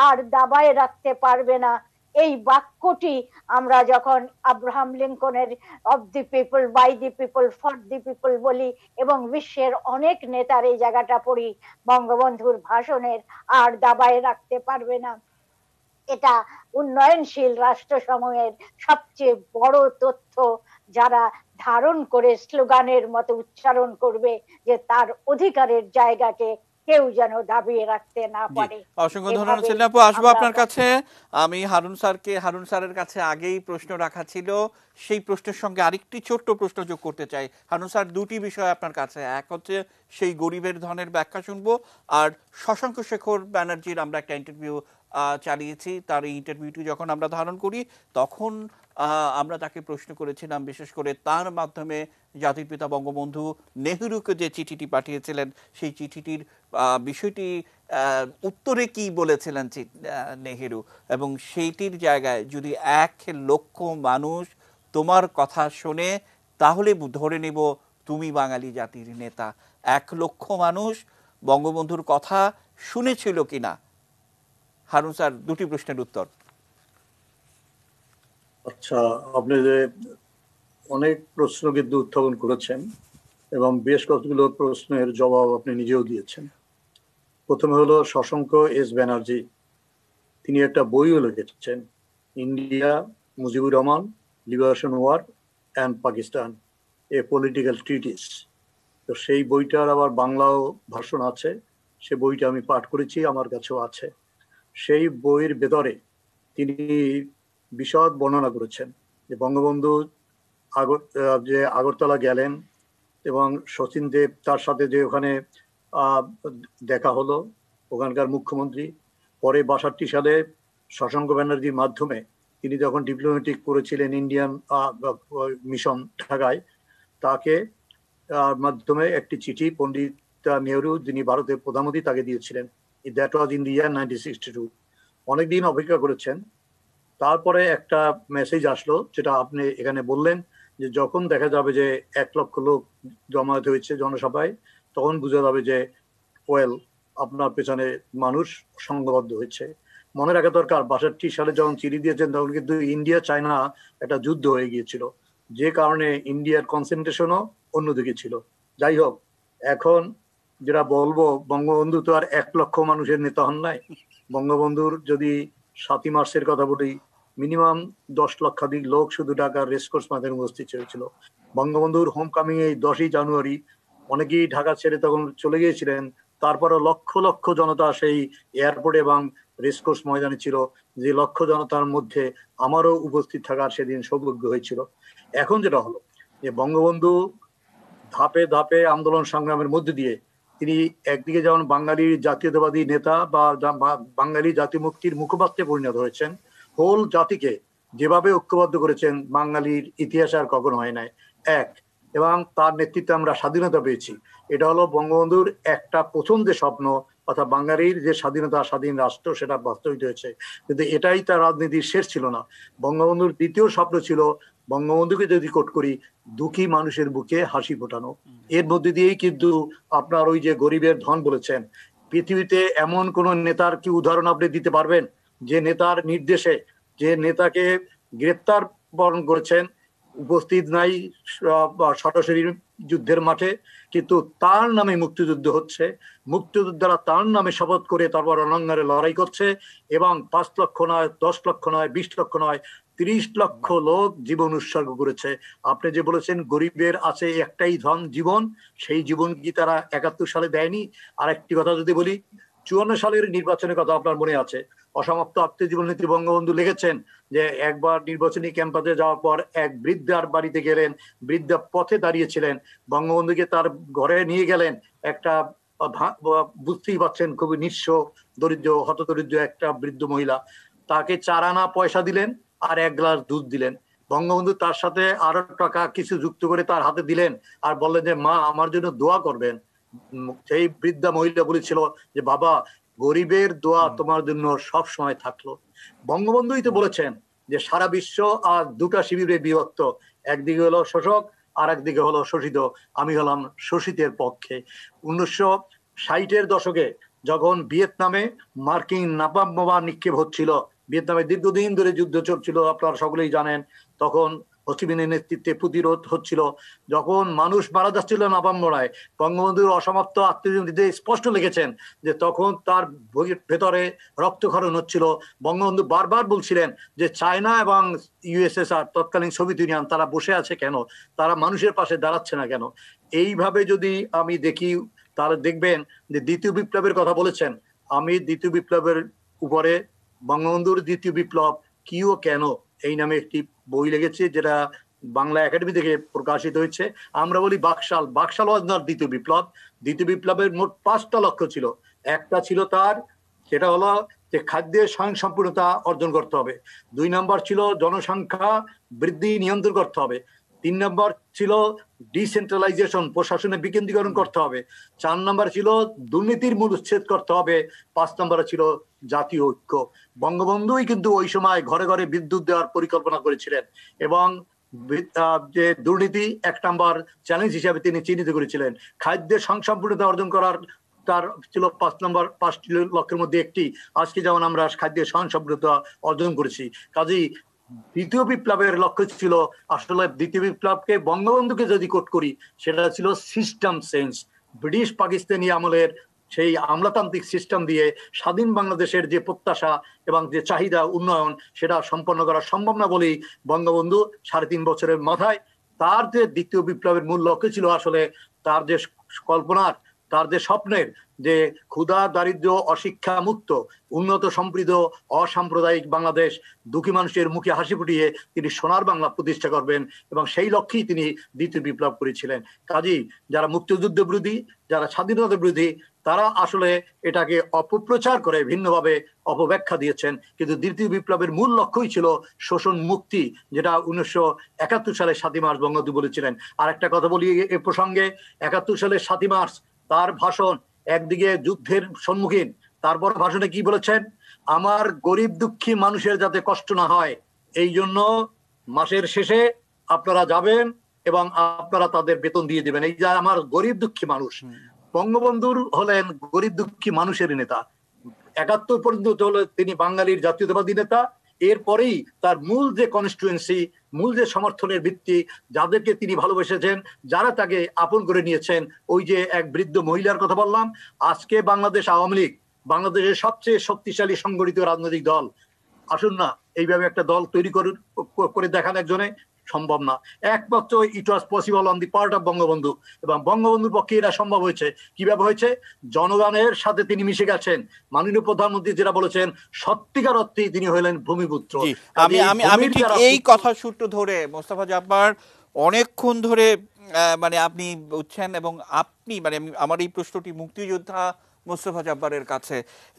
আর দাবায় রাখতে পারবে না, এই বাক্যটি আমরা যখন আব্রাহাম লিঙ্কনের of the people, by the people, for the people বলি এবং বিশ্বের অনেক নেতার এই জায়গাটা পড়ি, বঙ্গবন্ধুর ভাষণের আর দাবায় রাখতে পারবে না। এটা উন্নয়নশীল রাষ্ট্রসমূহের সবচেয়ে বড় তথ্য, যারা ধারণ করে স্লোগানের মতো উচ্চারণ করবে যে তার অধিকারের জায়গাকে কেউ যেন দাবিয়ে রাখতে না পারে। অসংখ্য ধন্যবাদ সেলিনা আপু। আসবো আপনার কাছে। আমি হারুন স্যারের কাছে আগেই প্রশ্ন রাখা ছিল, সেই প্রশ্নের সঙ্গে আরেকটি ছোট্ট প্রশ্ন যোগ করতে চাই। হারুন স্যার, দুটি বিষয় আপনার কাছে, এক হচ্ছে সেই গরিবের ধনের ব্যাখ্যা শুনবো, আর শশাঙ্ক শেখর ব্যানার্জির আমরা একটা ইন্টারভিউ চালিয়েছি, তার এই ইন্টারভিউটি যখন আমরা ধারণ করি তখন আমরা তাকে প্রশ্ন করেছিলাম বিশেষ করে তার মাধ্যমে জাতির পিতা বঙ্গবন্ধু নেহরুকে যে চিঠিটি পাঠিয়েছিলেন সেই চিঠিটির বিষয়টি উত্তরে কি বলেছিলেন নেহেরু, এবং সেইটির জায়গায় যদি 1 লক্ষ মানুষ তোমার কথা শোনে তাহলে ধরে নেব তুমি বাঙালি জাতির নেতা। 1 লক্ষ মানুষ বঙ্গবন্ধুর কথা শুনেছিল কিনা? হারুন স্যার, দুটি প্রশ্নের উত্তর। আচ্ছা, আপনি যে অনেক প্রশ্ন কিন্তু উত্থাপন করেছেন এবং বেশ কতগুলো প্রশ্নের জবাব আপনি নিজেও দিয়েছেন। প্রথমে হলো শশাঙ্ক এস ব্যানার্জি, তিনি একটা বইও লিখেছেন, India, Mujibur Rahman, liberation war and Pakistan, a political treatise. তো সেই বইটার আবার বাংলাও ভার্সন আছে, সে বইটা আমি পাঠ করেছি, আমার কাছেও আছে। সেই বইয়ের ভেতরে তিনি বিশদ বর্ণনা করেছেন যে বঙ্গবন্ধু যে আগরতলা গেলেন এবং শচীন দেব তার সাথে যে ওখানে দেখা হলো, ওখানকার মুখ্যমন্ত্রী, পরে 62 সালে শশাঙ্ক ব্যানার্জির মাধ্যমে তিনি যখন ডিপ্লোম্যাটিক করেছিলেন ইন্ডিয়ান মিশন ঢাকায়, তাকে মাধ্যমে একটি চিঠি পণ্ডিত নেহরু, যিনি ভারতের প্রধানমন্ত্রী, তাকে দিয়েছিলেন। দ্যাট ওয়াজ ইন দি ইয়ার 1962। অনেকদিন অপেক্ষা করেছেন, তারপরে একটা মেসেজ আসলো, যেটা আপনি এখানে বললেন, যে যখন দেখা যাবে যে 1 লক্ষ লোক জমায়েত হয়েছে জনসভায়, তখন বোঝা যাবে যে ওয়েল আপনার পেছনে মানুষ সংঘবদ্ধ হয়েছে। মনে রাখা দরকার 62 সালে যখন চিঠি দিয়েছেন তখন কিন্তু ইন্ডিয়া চায়না একটা যুদ্ধ হয়ে গিয়েছিল, যে কারণে ইন্ডিয়ার কনসেন্ট্রেশনও অন্যদিকে ছিল। যাই হোক, এখন যেটা বলবো, বঙ্গবন্ধু তো আর 1 লক্ষ মানুষের নেতা হন নাই। বঙ্গবন্ধুর যদি 7ই মার্চের কথা বলি, মিনিমাম 10 লক্ষাধিক লোক শুধু ঢাকার রেসকোর্স মাঠে উপস্থিত হয়েছিল। বঙ্গবন্ধুর হোম কামিং এই 10ই জানুয়ারি, অনেকেই ঢাকা ছেড়ে তখন চলে গিয়েছিলেন, তারপরে লক্ষ লক্ষ জনতা সেই এয়ারপোর্ট এবং রেসকোর্স ময়দানে ছিল, যে লক্ষ জনতার মধ্যে আমারও উপস্থিত থাকার সেদিন সৌভাগ্য হয়েছিল। এখন যেটা হলো যে বঙ্গবন্ধু ধাপে ধাপে আন্দোলন সংগ্রামের মধ্যে দিয়ে তিনি একদিকে যেমন বাঙালির জাতীয়তাবাদী নেতা বা বাঙালি জাতি মুক্তির মুখপাত্রে পরিণত হয়েছেন, হোল জাতিকে যেভাবে ঐক্যবদ্ধ করেছেন বাঙালির ইতিহাসে আর কখনো হয় নাই। এবং তার নেতৃত্বে আমরা স্বাধীনতা পেয়েছি। এটা হলো বঙ্গবন্ধুর একটা প্রথম যে স্বপ্ন, অর্থাৎ বাঙালির যে স্বাধীনতা, স্বাধীন রাষ্ট্র, সেটা বাস্তবিত হয়েছে। কিন্তু এটাই তার রাজনীতির শেষ ছিল না। বঙ্গবন্ধুর দ্বিতীয় স্বপ্ন ছিল, বঙ্গবন্ধুকে যদি কোট করি, দুঃখী মানুষের বুকে হাসি ফোটানো। এর মধ্যে দিয়েই কিন্তু আপনার ওই যে গরিবের ধন বলেছেন, পৃথিবীতে এমন কোন নেতার কি উদাহরণ আপনি দিতে পারবেন যে নেতার নির্দেশে, যে নেতাকে গ্রেপ্তার বরণ করেছেন, উপস্থিত নাই সরাসরি যুদ্ধের মাঠে, কিন্তু তার নামে মুক্তিযুদ্ধ হচ্ছে। মুক্তিযোদ্ধারা তার নামে শপথ করে তারপর রণাঙ্গনে লড়াই করছে, এবং 5 লক্ষ নয়, 10 লক্ষ নয়, 20 লক্ষ নয়, 30 লক্ষ লোক জীবন উৎসর্গ করেছে। আপনি যে বলেছেন গরিবের আছে একটাই ধন, জীবন, সেই জীবন কি তারা 71 সালে দেয়নি? আর একটি কথা যদি বলি, 54 সালের নির্বাচনের কথা আপনার মনে আছে, অসমাপ্ত আত্মজীবন নেত্রী বঙ্গবন্ধু লিখেছেন যে একবার নির্বাচনী ক্যাম্পাসে যাওয়ার পর এক বৃদ্ধার বাড়িতে গেলেন, বৃদ্ধা পথে দাঁড়িয়েছিলেন, বঙ্গবন্ধুকে তার ঘরে নিয়ে গেলেন, একটা বুঝতেই পারছেন খুবই নিঃস্ব, দরিদ্র, হতদরিদ্র একটা বৃদ্ধ মহিলা, তাকে 4 আনা পয়সা দিলেন আর 1 গ্লাস দুধ দিলেন। বঙ্গবন্ধু তার সাথে আরো টাকা কিছু যুক্ত করে তার হাতে দিলেন আর বললেন যে মা আমার জন্য দোয়া করবেন। সেই বৃদ্ধা মহিলা বলেছিল যে বাবা, গরিবের দোয়া তোমার জন্য সব সময় থাকলো। বঙ্গবন্ধুই তো বলেছেন যে সারা বিশ্ব আর 2টা শিবিরে বিভক্ত, একদিকে হলো শোষক আর একদিকে হলো শোষিত, আমি হলাম শোষিতের পক্ষে। 1960-এর দশকে যখন ভিয়েতনামে মার্কিন নাপাক বোমা নিক্ষেপ হচ্ছিল, ভিয়েতনামে দীর্ঘদিন ধরে যুদ্ধ চলছিল, আপনারা সকলেই জানেন, তখন হো চি মিনের নেতৃত্বে প্রতিরোধ হচ্ছিল, যখন মানুষ মারা যাচ্ছিল নাপাক বোমায়, বঙ্গবন্ধুর অসমাপ্ত আত্মজীবনীতে স্পষ্ট লিখেছেন যে তখন তার ভেতরে রক্তক্ষরণ হচ্ছিল। বঙ্গবন্ধু বারবার বলছিলেন যে চায়না এবং ইউএসএসআর, তৎকালীন সোভিয়েত ইউনিয়ন, তারা বসে আছে কেন, তারা মানুষের পাশে দাঁড়াচ্ছে না কেন? এইভাবে যদি আমি দেখি তাহলে দেখবেন যে দ্বিতীয় বিপ্লবের কথা বলেছেন, আমি দ্বিতীয় বিপ্লবের উপরে বঙ্গবন্ধুর দ্বিতীয় বিপ্লব কি ও কেন এই নামে একটি বই লেগেছে, যেটা বাংলা একাডেমি থেকে প্রকাশিত হয়েছে। আমরা বলি বাকশাল, বাকশাল ওয়াজ নট দ্বিতীয় বিপ্লব। দ্বিতীয় বিপ্লবের মোট 5টা লক্ষ্য ছিল। একটা ছিল তার, সেটা হলো যে খাদ্যের স্বয়ংসম্পূর্ণতা অর্জন করতে হবে। 2 নম্বর ছিল জনসংখ্যা বৃদ্ধি নিয়ন্ত্রণ করতে হবে। 3 নম্বর ছিল ডিসেন্ট্রালাইজেশন, প্রশাসনের বিকেন্দ্রীকরণ করতে হবে। 4 নম্বর ছিল দুর্নীতির মূল উচ্ছেদ করতে হবে। 5 নম্বরে ছিল জাতীয় ঐক্য। বঙ্গবন্ধুই কিন্তু ওই সময় ঘরে ঘরে বিদ্যুৎ দেওয়ার পরিকল্পনা করেছিলেন, এবং যে দুর্নীতি 1 নম্বর চ্যালেঞ্জ হিসেবে তিনি চিহ্নিত করেছিলেন। খাদ্যের স্বয়ংসম্পূর্ণতা অর্জন করার তার ছিল 5 নম্বর, 5টি লক্ষ্যের মধ্যে একটি। আজকে যেমন আমরা খাদ্যের স্বয়ংসম্পূর্ণতা অর্জন করেছি, কাজেই দ্বিতীয় বিপ্লবের লক্ষ্য ছিল, আসলে দ্বিতীয় বিপ্লবকে বঙ্গবন্ধুকে যদি কোট করি, সেটা ছিল সিস্টেম চেঞ্জ। ব্রিটিশ পাকিস্তানি আমলের সেই আমলাতান্ত্রিক সিস্টেম দিয়ে স্বাধীন বাংলাদেশের যে প্রত্যাশা এবং যে চাহিদা উন্নয়ন, সেটা সম্পন্ন করা সম্ভব না বলেই বঙ্গবন্ধু 3.5 বছরের মাথায় তার যে দ্বিতীয় বিপ্লবের মূল লক্ষ্য ছিল, আসলে তার যে কল্পনার, তার যে স্বপ্নের, যে ক্ষুধা, দারিদ্র, অশিক্ষা মুক্ত, উন্নত, সমৃদ্ধ, অসাম্প্রদায়িক বাংলাদেশ, দুঃখী মানুষের মুখে হাসি ফুটিয়ে তিনি সোনার বাংলা প্রতিষ্ঠা করবেন, এবং সেই লক্ষ্যেই তিনি দ্বিতীয় বিপ্লব করেছিলেন। কাজেই যারা মুক্তিযুদ্ধ বিরোধী, যারা স্বাধীনতা বিরোধী, তারা আসলে এটাকে অপপ্রচার করে ভিন্নভাবে অপব্যাখ্যা দিয়েছেন, কিন্তু দ্বিতীয় বিপ্লবের মূল লক্ষ্যই ছিল শোষণ মুক্তি, যেটা 1971 সালে 7ই মার্চ বঙ্গবন্ধু বলেছিলেন। আর একটা কথা বলি এ প্রসঙ্গে, 71 সালের 7ই মার্চ তার ভাষণ, একদিকে যুদ্ধের সম্মুখীন, তারপর ভাষণে কি বলেছেন, আমার গরিব দুঃখী মানুষের যাতে কষ্ট না হয়, এই জন্য মাসের শেষে আপনারা যাবেন এবং আপনারা তাদের বেতন দিয়ে দিবেন। এই যে আমার গরিব দুঃখী মানুষ, বঙ্গবন্ধুর হলেন গরিব দুঃখী মানুষের নেতা। 71 পর্যন্ত হলে তিনি বাঙালির জাতীয়তাবাদী নেতা। এরপরেই তার মূল যে কনস্টিটুয়েন্সি, মূল যে সমর্থনের ভিত্তি, যাদেরকে তিনি ভালোবেসেছেন, যারা তাকে আপন করে নিয়েছেন, ওই যে এক বৃদ্ধ মহিলার কথা বললাম, আজকে বাংলাদেশ আওয়ামী লীগ বাংলাদেশের সবচেয়ে শক্তিশালী সংগঠিত রাজনৈতিক দল। আসুন না এইভাবে একটা দল তৈরি করে দেখান একজনে, সম্ভব না। একমাত্র it was possible on the part of Bangabandhu, এবং বঙ্গবন্ধুর পক্ষে এটা সম্ভব হয়েছে। কিভাবে হয়েছে? জনগণের সাথে তিনি মিশে গেছেন। মাননীয় প্রধানমন্ত্রী যেটা বলেছেন, সত্যিকার অর্থেই তিনি হলেন ভূমিপুত্র। আমি ঠিক এই কথা সূত্র ধরে মোস্তফা জব্বার অনেকক্ষণ ধরে মানে আপনি বুঝছেন, এবং আপনি মানে আমার এই প্রশ্নটি মুক্তিযোদ্ধা মোস্তফা জব্বারের কাছে,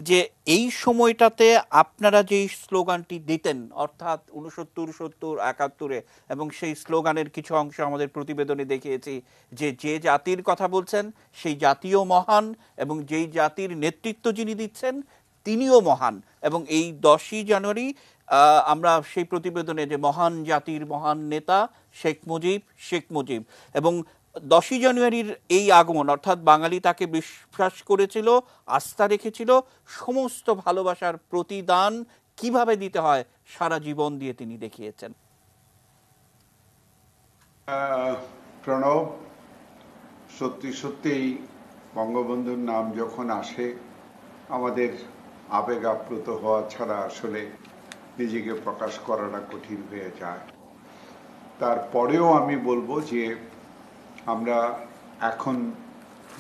যে এই সময়টাতে আপনারা যেই স্লোগানটি দিতেন, অর্থাৎ 69, 70, 71, এবং সেই স্লোগানের কিছু অংশ আমাদের প্রতিবেদনে দেখিয়েছি, যে যে জাতির কথা বলছেন সেই জাতীয় মহান, এবং যেই জাতির নেতৃত্ব যিনি দিচ্ছেন তিনিও মহান। এবং এই 10ই জানুয়ারি আমরা সেই প্রতিবেদনে যে মহান জাতির মহান নেতা শেখ মুজিব, এবং 10ই জানুয়ারির এই আগমন, অর্থাৎ বাঙালি তাকে বিশ্বাস করেছিল, আস্থা রেখেছিল, সমস্ত ভালোবাসার প্রতিদান কিভাবে দিতে হয় সারা জীবন দিয়ে তিনি দেখিয়েছেন। প্রণব, সত্যি সত্যিই বঙ্গবন্ধুর নাম যখন আসে আমাদের আবেগ আপ্লুত হওয়া ছাড়া আসলে নিজেকে প্রকাশ করাটা কঠিন হয়ে যায়। তারপরেও আমি বলবো যে আমরা এখন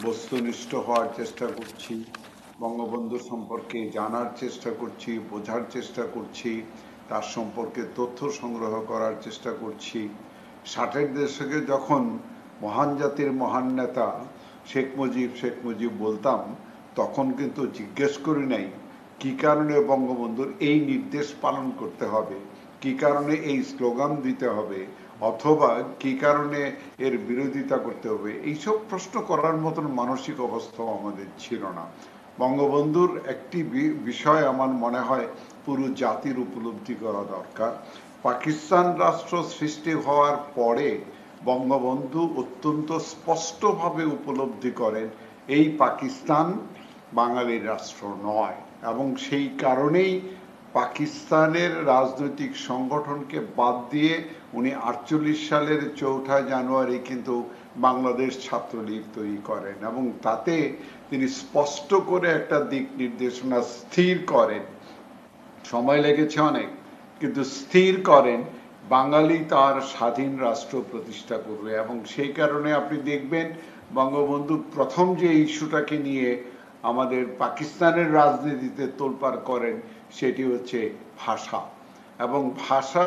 বস্তুনিষ্ঠ হওয়ার চেষ্টা করছি, বঙ্গবন্ধু সম্পর্কে জানার চেষ্টা করছি, বোঝার চেষ্টা করছি, তার সম্পর্কে তথ্য সংগ্রহ করার চেষ্টা করছি। 60-এর দশকে যখন মহান জাতির মহান নেতা শেখ মুজিব বলতাম, তখন কিন্তু জিজ্ঞেস করি নাই কি কারণে বঙ্গবন্ধুর এই নির্দেশ পালন করতে হবে, কি কারণে এই স্লোগান দিতে হবে, অথবা কি কারণে এর বিরোধিতা করতে হবে। এইসব প্রশ্ন করার মতন মানসিক অবস্থাও আমাদের ছিল না। বঙ্গবন্ধুর একটি বিষয় আমার মনে হয় পুরো জাতির উপলব্ধি করা দরকার। পাকিস্তান রাষ্ট্র সৃষ্টি হওয়ার পরে বঙ্গবন্ধু অত্যন্ত স্পষ্টভাবে উপলব্ধি করেন এই পাকিস্তান বাঙালির রাষ্ট্র নয়, এবং সেই কারণেই পাকিস্তানের রাজনৈতিক সংগঠনকে বাদ দিয়ে উনি 48 সালের 4 জানুয়ারি কিন্তু বাংলাদেশ ছাত্রলীগ তৈরি করেন, এবং তাতে তিনি স্পষ্ট করে একটা দিক নির্দেশনা স্থির করেন। সময় লেগেছে অনেক, কিন্তু স্থির করেন বাঙালি তার স্বাধীন রাষ্ট্র প্রতিষ্ঠা করবে। এবং সেই কারণে আপনি দেখবেন বঙ্গবন্ধু প্রথম যে ইস্যুটাকে নিয়ে আমাদের পাকিস্তানের রাজনীতিতে তোলপাড় করেন সেটি হচ্ছে ভাষা। এবং ভাষা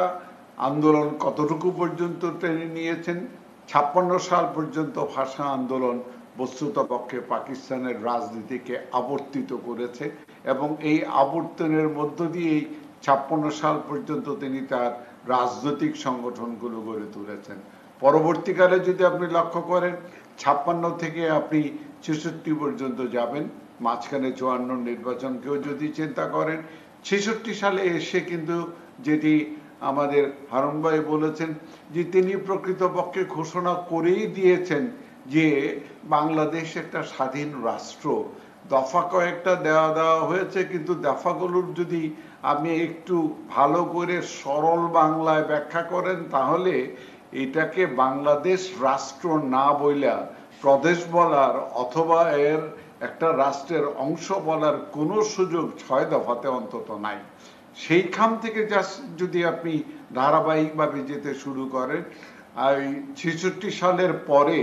আন্দোলন কতটুকু পর্যন্ত টেনে নিয়েছেন, 56 সাল পর্যন্ত ভাষা আন্দোলন বস্তুতপক্ষে পাকিস্তানের রাজনীতিকে আবর্তিত করেছে, এবং এই আবর্তনের মধ্য দিয়েই 56 সাল পর্যন্ত তিনি তার রাজনৈতিক সংগঠনগুলো গড়ে তুলেছেন। পরবর্তীকালে যদি আপনি লক্ষ্য করেন 56 থেকে আপনি 66 পর্যন্ত যাবেন, মাঝখানে 54 নির্বাচনকেও যদি চিন্তা করেন, 66 সালে এসে কিন্তু যেটি আমাদের হারুন ভাই বলেছেন যে তিনি প্রকৃতপক্ষে ঘোষণা করেই দিয়েছেন যে বাংলাদেশ একটা স্বাধীন রাষ্ট্র। দফা কয়েকটা দেওয়া হয়েছে, কিন্তু দফাগুলোর যদি আপনি একটু ভালো করে সরল বাংলায় ব্যাখ্যা করেন তাহলে এটাকে বাংলাদেশ রাষ্ট্র না বইলা প্রদেশ বলার অথবা এর একটা রাষ্ট্রের অংশ বলার কোনো সুযোগ 6 দফাতে অন্তত নাই। সেইখান থেকে যদি আপনি ধারাবাহিকভাবে যেতে শুরু করেন, 66 সালের পরে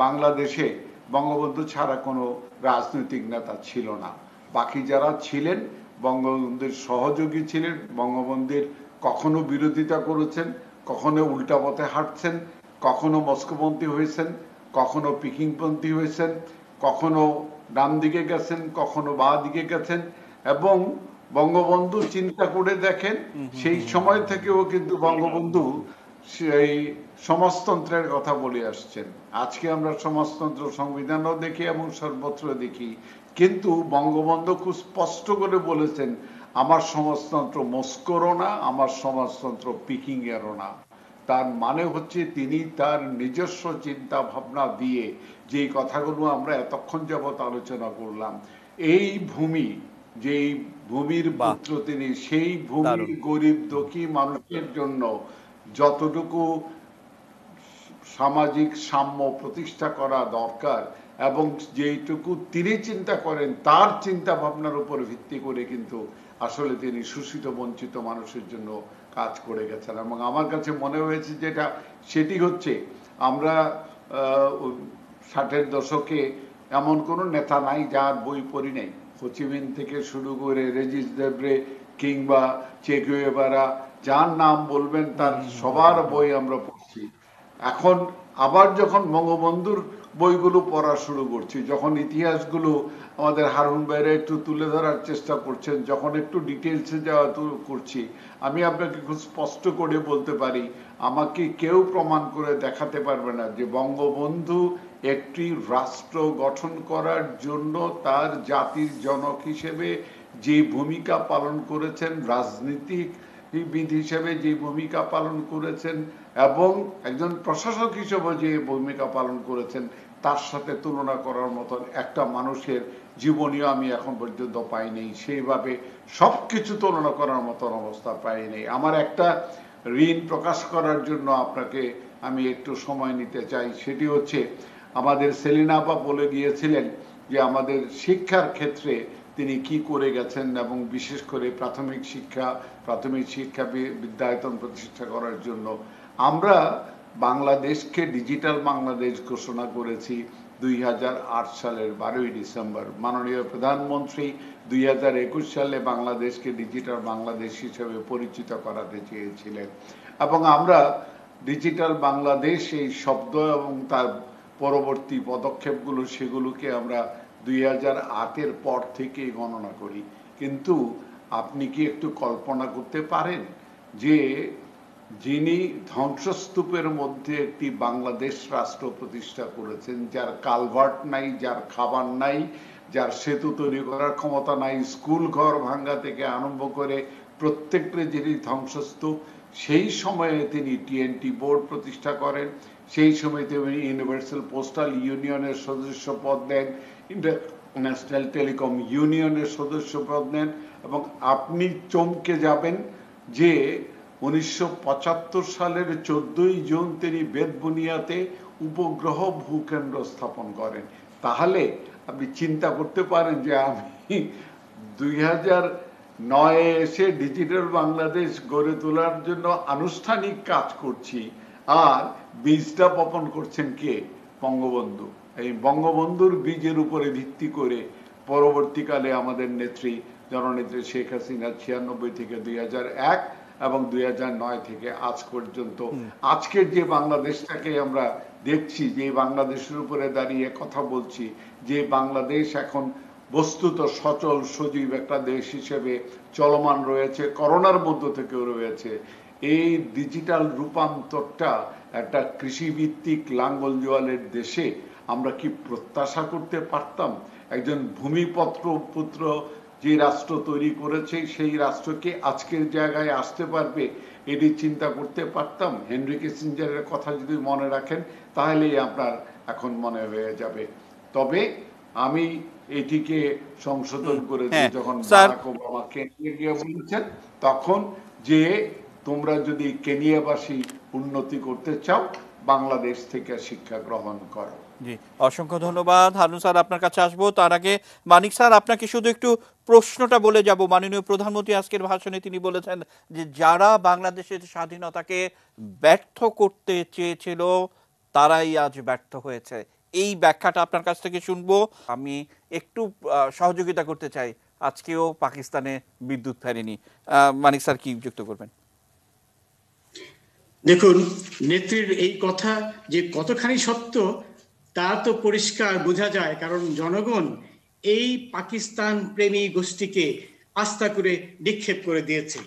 বাংলাদেশে বঙ্গবন্ধু ছাড়া কোনো রাজনৈতিক নেতা ছিল না। বাকি যারা ছিলেন বঙ্গবন্ধুর সহযোগী ছিলেন, বঙ্গবন্ধুর কখনো বিরোধিতা করেছেন, কখনো উল্টা পথে হাঁটছেন, কখনো মস্কোপন্থী হয়েছেন, কখনো পিকিংপন্থী হয়েছেন, কখনো ডান দিকে গেছেন, কখনো বাঁ দিকে গেছেন। এবং বঙ্গবন্ধু চিন্তা করে দেখেন সেই সময় থেকেও কিন্তু বঙ্গবন্ধু সেই সমাজতন্ত্রের কথা বলে আসছেন। আজকে আমরা সমাজতন্ত্র সংবিধানও দেখি এবং সর্বত্র দেখি, কিন্তু বঙ্গবন্ধু খুব স্পষ্ট করে বলেছেন আমার সমাজতন্ত্র মস্কোরও না, আমার সমাজতন্ত্র পিকিং এরও না। তার মানে হচ্ছে তিনি তার নিজস্ব চিন্তা ভাবনা দিয়ে যেই কথাগুলো আমরা এতক্ষণ যাবৎ আলোচনা করলাম, এই ভূমি যেই ভূমির পুত্র তিনি, সেই ভূমির গরিব দুঃখী মানুষের জন্য যতটুকু সামাজিক সাম্য প্রতিষ্ঠা করা দরকার এবং যেইটুকু তিনি চিন্তা করেন তার চিন্তা ভাবনার উপর ভিত্তি করে কিন্তু আসলে তিনি শোষিত বঞ্চিত মানুষের জন্য কাজ করে গেছেন। এবং আমার কাছে মনে হয়েছে যেটা সেটি হচ্ছে আমরা 60-এর দশকে এমন কোনো নেতা নাই যার বই পড়ি নাই। হোচিমিন থেকে শুরু করে রেজিস দেব্রে কিংবা চে গুয়েভারা, যার নাম বলবেন তার সবার বই আমরা পড়ছি। এখন আবার যখন বঙ্গবন্ধুর বইগুলো পড়া শুরু করছি, যখন ইতিহাসগুলো আমাদের হারুন ভাইরা একটু তুলে ধরার চেষ্টা করছেন, যখন একটু ডিটেলসে যাওয়া করছি, আমি আপনাকে খুব স্পষ্ট করে বলতে পারি আমাকে কেউ প্রমাণ করে দেখাতে পারবে না যে বঙ্গবন্ধু একটি রাষ্ট্র গঠন করার জন্য তার জাতির জনক হিসেবে যে ভূমিকা পালন করেছেন, রাজনীতিবিদ হিসেবে যে ভূমিকা পালন করেছেন এবং একজন প্রশাসক হিসেবে যে ভূমিকা পালন করেছেন, তার সাথে তুলনা করার মতন একটা মানুষের জীবনীও আমি এখন পর্যন্ত পাইনি। সেইভাবে সবকিছু তুলনা করার মতন অবস্থা পাইনি। আমার একটা ঋণ প্রকাশ করার জন্য আপনাকে আমি একটু সময় নিতে চাই, সেটি হচ্ছে আমাদের সেলিনা আপা বলে গিয়েছিলেন যে আমাদের শিক্ষার ক্ষেত্রে তিনি কি করে গেছেন এবং বিশেষ করে প্রাথমিক শিক্ষা বিদ্যায়তন প্রতিষ্ঠা করার জন্য আমরা বাংলাদেশকে ডিজিটাল বাংলাদেশ ঘোষণা করেছি 2008 সালের 12ই ডিসেম্বর। মাননীয় প্রধানমন্ত্রী 2021 সালে বাংলাদেশকে ডিজিটাল বাংলাদেশ হিসেবে পরিচিত করাতে চেয়েছিলেন এবং আমরা ডিজিটাল বাংলাদেশ এই শব্দ এবং তার পরবর্তী পদক্ষেপগুলো সেগুলোকে আমরা 2008-এর পর থেকেই গণনা করি। কিন্তু আপনি কি একটু কল্পনা করতে পারেন যে যিনি ধ্বংসস্তূপের মধ্যে একটি বাংলাদেশ রাষ্ট্র প্রতিষ্ঠা করেছেন, যার কালভার্ট নাই, যার খাবার নাই, যার সেতু তৈরি করার ক্ষমতা নাই, স্কুল ঘর ভাঙ্গা থেকে আরম্ভ করে প্রত্যেকটা যিনি ধ্বংসস্তূপ, সেই সময়ে তিনি টিএনটি বোর্ড প্রতিষ্ঠা করেন, সেই সময় তিনি ইউনিভার্সাল পোস্টাল ইউনিয়নের সদস্য পদ নেন, ইন্টারন্যাশনাল টেলিকম ইউনিয়নের সদস্য পদ নেন এবং আপনি চমকে যাবেন যে 1975 সালের 14ই জুন তিনি বেতবুনিয়াতে উপগ্রহ ভূকেন্দ্র স্থাপন করেন। তাহলে আপনি চিন্তা করতে পারেন যে আমি 2009-এ এসে ডিজিটাল বাংলাদেশ গড়ে তোলার জন্য আনুষ্ঠানিক কাজ করছি, আর বীজটা বপন করছেন কে? বঙ্গবন্ধু। এই বঙ্গবন্ধুর বীজের উপরে ভিত্তি করে পরবর্তীকালে আমাদের নেত্রী জননেত্রী শেখ হাসিনা 96 থেকে 2001 এবং 2009 থেকে আজ পর্যন্ত আজকের যে বাংলাদেশটাকে আমরা দেখছি, যে বাংলাদেশের উপরে দাঁড়িয়ে কথা বলছি, যে বাংলাদেশ এখন বস্তুত সচল সজীব একটা দেশ হিসেবে চলমান রয়েছে, করোনার মধ্য থেকেও রয়েছে, এই ডিজিটাল রূপান্তরটা একটা কৃষিভিত্তিক লাঙ্গল জোয়ালের দেশে আমরা কি প্রত্যাশা করতে পারতাম? একজন পুত্র যে রাষ্ট্র তৈরি করেছে সেই রাষ্ট্রকে আজকের জায়গায় আসতে পারবে, এটি চিন্তা করতে পারতাম? হেনরি কিসিঞ্জারের কথা যদি মনে রাখেন তাহলেই আপনার এখন মনে হয়ে যাবে। তবে আমি এটিকে সংশোধন করেছি যখন বারাক ওবামা কেনিয়া গিয়ে বলেছেন, তখন যে তোমরা যদি কেনিয়াবাসী উন্নতি করতে চাও বাংলাদেশ থেকে শিক্ষা গ্রহণ করো। জি, অসংখ্য ধন্যবাদ। হারুন স্যার আপনার কাছে আসবো, তার আগে মানিক স্যার আপনাকে শুধু একটু প্রশ্নটা বলে যাব। মাননীয় প্রধানমন্ত্রী আজকের ভাষণে তিনি বলেছেন যে যারা বাংলাদেশের স্বাধীনতাকে ব্যর্থ করতে চেয়েছিল তারাই আজ ব্যর্থ হয়েছে। এই ব্যাখ্যাটা আপনার কাছ থেকে শুনবো। আমি একটু সহযোগিতা করতে চাই, আজকেও পাকিস্তানে বিদ্যুৎ ফেরেনি। মানিক স্যার কি যুক্ত করবেন? দেখুন, নেত্রীর এই কথা যে কতখানি সত্য তা তো পরিষ্কার বোঝা যায়, কারণ জনগণ এই পাকিস্তান প্রেমী গোষ্ঠীকে আস্থা করে নিক্ষেপ করে দিয়েছে।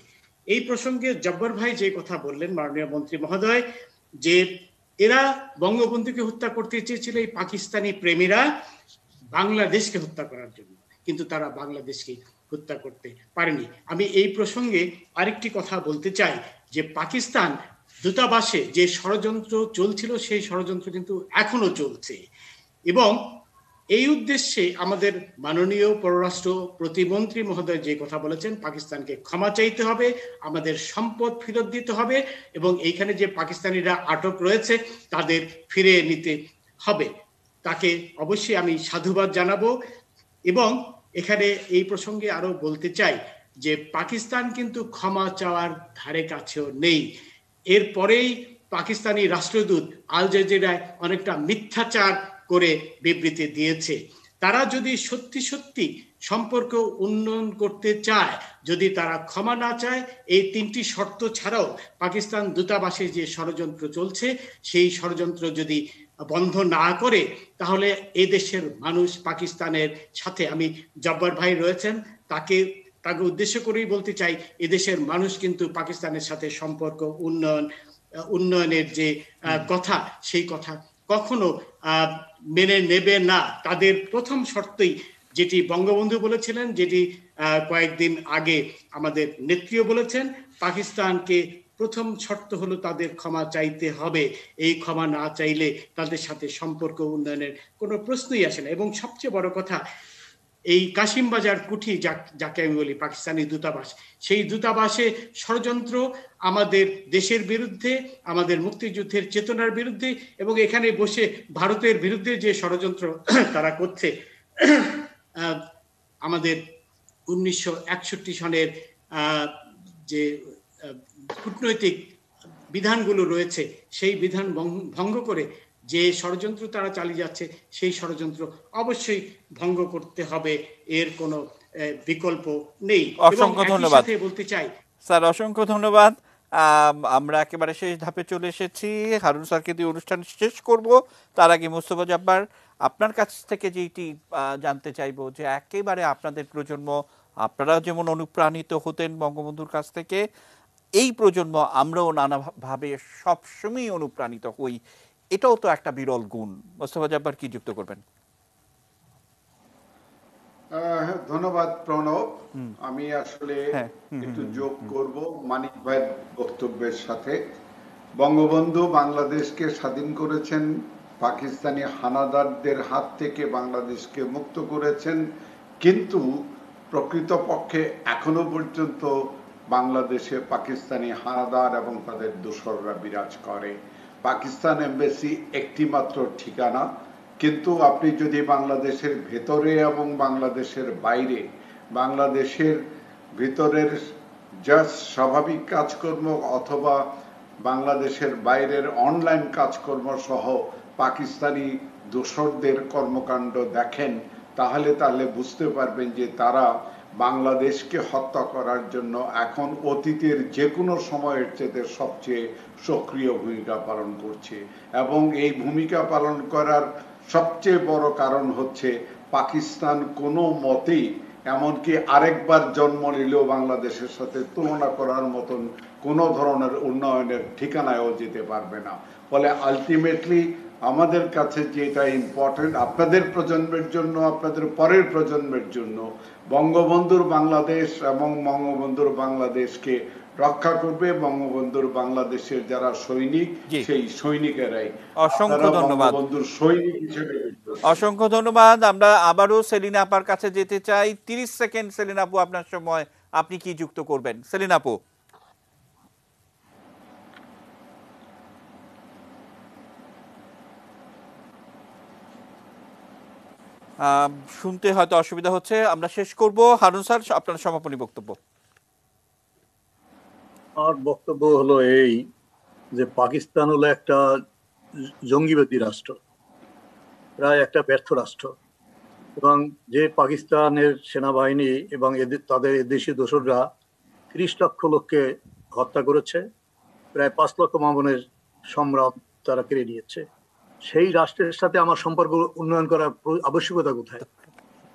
এই প্রসঙ্গে জব্বার ভাই যে কথা বললেন, মাননীয় মন্ত্রী মহোদয়, যে এরা বঙ্গবন্ধুকে হত্যা করতে চেয়েছিল এই পাকিস্তানি প্রেমীরা বাংলাদেশকে হত্যা করার জন্য, কিন্তু তারা বাংলাদেশকে হত্যা করতে পারেনি। আমি এই প্রসঙ্গে আরেকটি কথা বলতে চাই যে পাকিস্তান দূতাবাসে যে ষড়যন্ত্র চলছিল সেই ষড়যন্ত্র কিন্তু এখনো চলছে, এবং এই উদ্দেশ্যে আমাদের মাননীয় পররাষ্ট্র প্রতিমন্ত্রী মহোদয় যে কথা বলেছেন, পাকিস্তানকে ক্ষমা চাইতে হবে, আমাদের সম্পদ ফেরত দিতে হবে এবং এইখানে যে পাকিস্তানিরা আটক রয়েছে তাদের ফিরিয়ে নিতে হবে। তাকে অবশ্যই আমি সাধুবাদ জানাবো। এবং এখানে এই প্রসঙ্গে আরো বলতে চাই যে পাকিস্তান কিন্তু ক্ষমা চাওয়ার ধারে কাছেও নেই। এরপরেই পাকিস্তানি রাষ্ট্রদূত আল জাজিরায় অনেকটা মিথ্যাচার করে বিবৃতি দিয়েছে। তারা যদি সত্যি সত্যি সম্পর্ক উন্নয়ন করতে চায়, যদি তারা ক্ষমা না চায়, এই তিনটি শর্ত ছাড়াও পাকিস্তান দূতাবাসে যে ষড়যন্ত্র চলছে সেই ষড়যন্ত্র যদি বন্ধ না করে, তাহলে এই দেশের মানুষ পাকিস্তানের সাথে, আমি জব্বার ভাই রয়েছেন তাকে উদ্দেশ্য করেই বলতে চাই, এদেশের মানুষ কিন্তু পাকিস্তানের সাথে সম্পর্ক উন্নয়নের যে কথা, সেই কথা কখনো মেনে নেবে না। তাদের প্রথম শর্তই যেটি বঙ্গবন্ধু বলেছিলেন, যেটি কয়েকদিন আগে আমাদের নেত্রীও বলেছেন, পাকিস্তানকে প্রথম শর্ত হলো তাদের ক্ষমা চাইতে হবে। এই ক্ষমা না চাইলে তাদের সাথে সম্পর্ক উন্নয়নের কোনো প্রশ্নই আসে না। এবং সবচেয়ে বড় কথা, এই কাশিম বাজার কুঠি যাকে আমি বলি পাকিস্তানি দূতাবাস, সেই দূতাবাসে ষড়যন্ত্র আমাদের দেশের বিরুদ্ধে, আমাদের মুক্তিযুদ্ধের চেতনার বিরুদ্ধে, এবং এখানে বসে ভারতের বিরুদ্ধে যে ষড়যন্ত্র তারা করছে, আমাদের 1961 সনের যে কূটনৈতিক বিধানগুলো রয়েছে সেই বিধান ভঙ্গ করে যে ষড়যন্ত্র তারা চালিয়ে যাচ্ছে, সেই ষড়যন্ত্র অবশ্যই ভঙ্গ করতে হবে, এর কোনো বিকল্প নেই। অসংখ্য ধন্যবাদ বলতে চাই স্যার, অসংখ্য ধন্যবাদ। আমরা একেবারে শেষ ধাপে চলে এসেছি, হারুন স্যারকে দিয়ে অনুষ্ঠান শেষ করব। তার আগে মোস্তফা জব্বার, আপনার কাছ থেকে যেটি জানতে চাইবো যে একেবারে আপনাদের প্রজন্ম, আপনারা যেমন অনুপ্রাণিত হতেন বঙ্গবন্ধুর কাছ থেকে, এই প্রজন্ম আমরাও নানাভাবে সবসময় অনুপ্রাণিত হই, এটাও তো একটা বিরল গুণ। মোস্তফা জব্বার কি যুক্ত করবেন? ধন্যবাদ প্রণব। আমি আসলে একটু যোগ করব মানিক ভাইয়ের বক্তব্যের সাথে। বঙ্গবন্ধু বাংলাদেশকে স্বাধীন করেছেন, পাকিস্তানি হানাদারদের হাত থেকে বাংলাদেশকে মুক্ত করেছেন, কিন্তু প্রকৃতপক্ষে এখনো পর্যন্ত বাংলাদেশে পাকিস্তানি হানাদার এবং তাদের দোসররা বিরাজ করে। পাকিস্তান এমবেসি একটি মাত্র ঠিকানা, কিন্তু আপনি যদি বাংলাদেশের ভেতরে এবং বাংলাদেশের বাইরে, বাংলাদেশের ভিতরের জাস্ট স্বাভাবিক কাজকর্ম অথবা বাংলাদেশের বাইরের অনলাইন কাজকর্ম সহ পাকিস্তানি দোসরদের কর্মকাণ্ড দেখেন, তাহলে বুঝতে পারবেন যে তারা বাংলাদেশকে হত্যা করার জন্য এখন অতীতের যে কোনো সময়ের চেয়ে সবচেয়ে সক্রিয় ভূমিকা পালন করছে। এবং এই ভূমিকা পালন করার সবচেয়ে বড় কারণ হচ্ছে পাকিস্তান কোনো মতেই, এমনকি আরেকবার জন্ম নিলেও বাংলাদেশের সাথে তুলনা করার মতন কোনো ধরনের উন্নয়নের ঠিকানায়ও যেতে পারবে না। ফলে আলটিমেটলি আমাদের কাছে যেটা ইম্পর্টেন্ট, আপনাদের প্রজন্মের জন্য, আপনাদের পরের প্রজন্মের জন্য, বঙ্গবন্ধুর বাংলাদেশ এবং বঙ্গবন্ধুর বাংলাদেশকে রক্ষা করবে বঙ্গবন্ধুর বাংলাদেশের যারা সৈনিক, সেই সৈনিকেরাই। অসংখ্য ধন্যবাদ, বঙ্গবন্ধুর সৈনিক হিসেবে। অসংখ্য ধন্যবাদ। আমরা আবারও সেলিনা আপার কাছে যেতে চাই। 30 সেকেন্ড সেলিনা আপু আপনার সময়, আপনি কি যুক্ত করবেন? সেলিনা আপু। শুনতে হয়তো অসুবিধা হচ্ছে, আমরা শেষ করব। হারুন স্যার, আপনার সমাপনী বক্তব্য। আমার বক্তব্য হলো এই যে পাকিস্তান হলো একটা জঙ্গিবাদী রাষ্ট্র, প্রায় একটা ব্যর্থ রাষ্ট্র, এবং যে পাকিস্তানের সেনাবাহিনী এবং তাদের দেশি দোসররা 30 লক্ষ লোককে হত্যা করেছে, প্রায় 5 লক্ষ মামুনের সম্রাট তারা কেড়ে নিয়েছে। সেই রাষ্ট্রের সাথে আমার সম্পর্ক উন্নয়ন করার আবশ্যকতা কোথায়?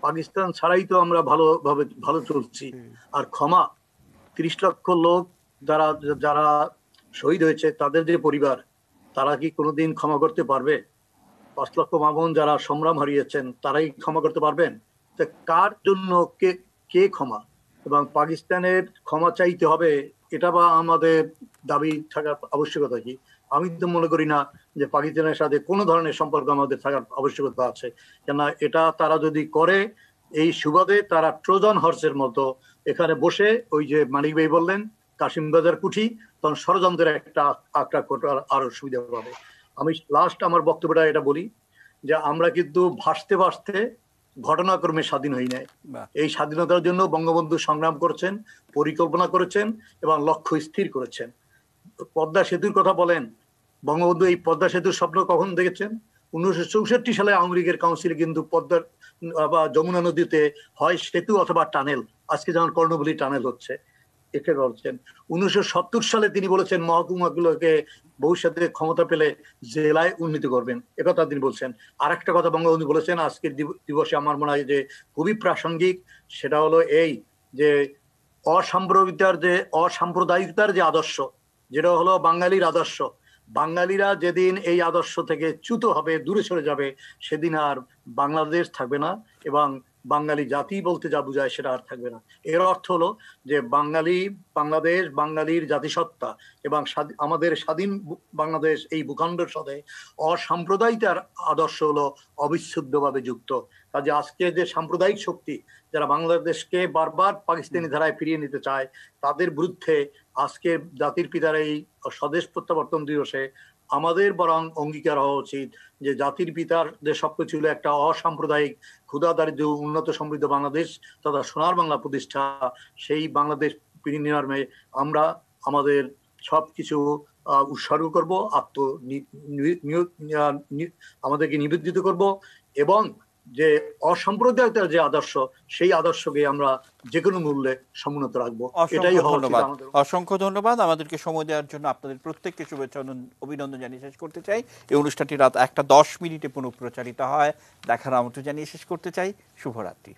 পাকিস্তান ছাড়াই তো আমরা ভালো চলছি। আর ক্ষমা, 30 লক্ষ লোক যারা শহীদ হয়েছে, তাদের যে পরিবার, তারা কি কোনোদিন ক্ষমা করতে পারবে? 5 লক্ষ মামুন যারা সংগ্রাম হারিয়েছেন, তারাই ক্ষমা করতে পারবেন? তা কার জন্য কে ক্ষমা? এবং পাকিস্তানের ক্ষমা চাইতে হবে, এটা বা আমাদের দাবি থাকার আবশ্যকতা কি? আমি তো মনে করি না যে পাকিস্তানের সাথে কোনো ধরনের সম্পর্ক আমাদের থাকার আবশ্যকতা আছে। কেননা এটা তারা যদি করে, এই সুবাদে তারা ট্রোজান হর্সের মতো এখানে বসে, ওই যে মানিক ভাই বললেন কাশিম বাজার কুঠি, তখন ষড়যন্ত্রের একটা আক্রা করার আরো সুবিধা পাবে। আমি লাস্ট আমার বক্তব্যটা এটা বলি যে আমরা কিন্তু ভাসতে ভাসতে ঘটনাক্রমে স্বাধীন হই নাই। এই স্বাধীনতার জন্য বঙ্গবন্ধু সংগ্রাম করেছেন, পরিকল্পনা করেছেন এবং লক্ষ্য স্থির করেছেন। পদ্মা সেতুর কথা বলেন, বঙ্গবন্ধু এই পদ্মা সেতুর স্বপ্ন কখন দেখেছেন? 1964 সালে আওয়ামী লীগের কাউন্সিলে কিন্তু পদ্মার বা যমুনা নদীতে হয় সেতু অথবা টানেল, আজকে যেমন কর্ণফুলী টানেল হচ্ছে, একে বলছেন। 1970 সালে তিনি বলেছেন মহকুমাগুলোকে ভবিষ্যতে ক্ষমতা পেলে জেলায় উন্নীত করবেন, একথা তিনি বলছেন। আর একটা কথা বঙ্গবন্ধু বলেছেন আজকের দিবসে আমার মনে হয় যে খুবই প্রাসঙ্গিক, সেটা হলো এই যে অসাম্প্রদায়িকতার যে আদর্শ, যেটা হলো বাঙালির আদর্শ, বাঙালিরা যেদিন এই আদর্শ থেকে চ্যুত হবে, দূরে সরে যাবে, সেদিন আর বাংলাদেশ থাকবে না এবং বাঙালি জাতি বলতে যা বোঝায় সেটা আর থাকবে না। এর অর্থ হলো যে বাংলাদেশ, বাঙালির জাতিসত্তা এবং আমাদের স্বাধীন বাংলাদেশ এই ভূখণ্ডের সাথে অসাম্প্রদায়িকতার আদর্শ হলো অবিচ্ছেদ্যভাবে যুক্ত। কাজে আজকে যে সাম্প্রদায়িক শক্তি যারা বাংলাদেশকে বারবার পাকিস্তানি ধারায় ফিরিয়ে নিতে চায়, তাদের বিরুদ্ধে আজকে জাতির পিতার এই স্বদেশ প্রত্যাবর্তন দিবসে আমাদের বরং অঙ্গীকার হওয়া উচিত যে জাতির পিতার যে স্বপ্ন ছিল একটা অসাম্প্রদায়িক ক্ষুধা দারিদ্র উন্নত সমৃদ্ধ বাংলাদেশ তথা সোনার বাংলা প্রতিষ্ঠা, সেই বাংলাদেশ বিনির্মাণে আমরা আমাদের সবকিছু উৎসর্গ করব, আমাদেরকে নিবেদিত করব এবং যে অসাম্প্রদায়িকতার যে আদর্শ সেই আদর্শকে আমরা যে কোনো মূল্যে সমুন্নত রাখবো। এটাই অসংখ্য ধন্যবাদ। আমাদেরকে সময় দেওয়ার জন্য আপনাদের প্রত্যেককে শুভেচ্ছা অভিনন্দন জানিয়ে শেষ করতে চাই। এই অনুষ্ঠানটি রাত 1:10 পুনঃ প্রচারিত হয়। দেখার আমন্ত্রণ জানিয়ে শেষ করতে চাই। শুভরাত্রি।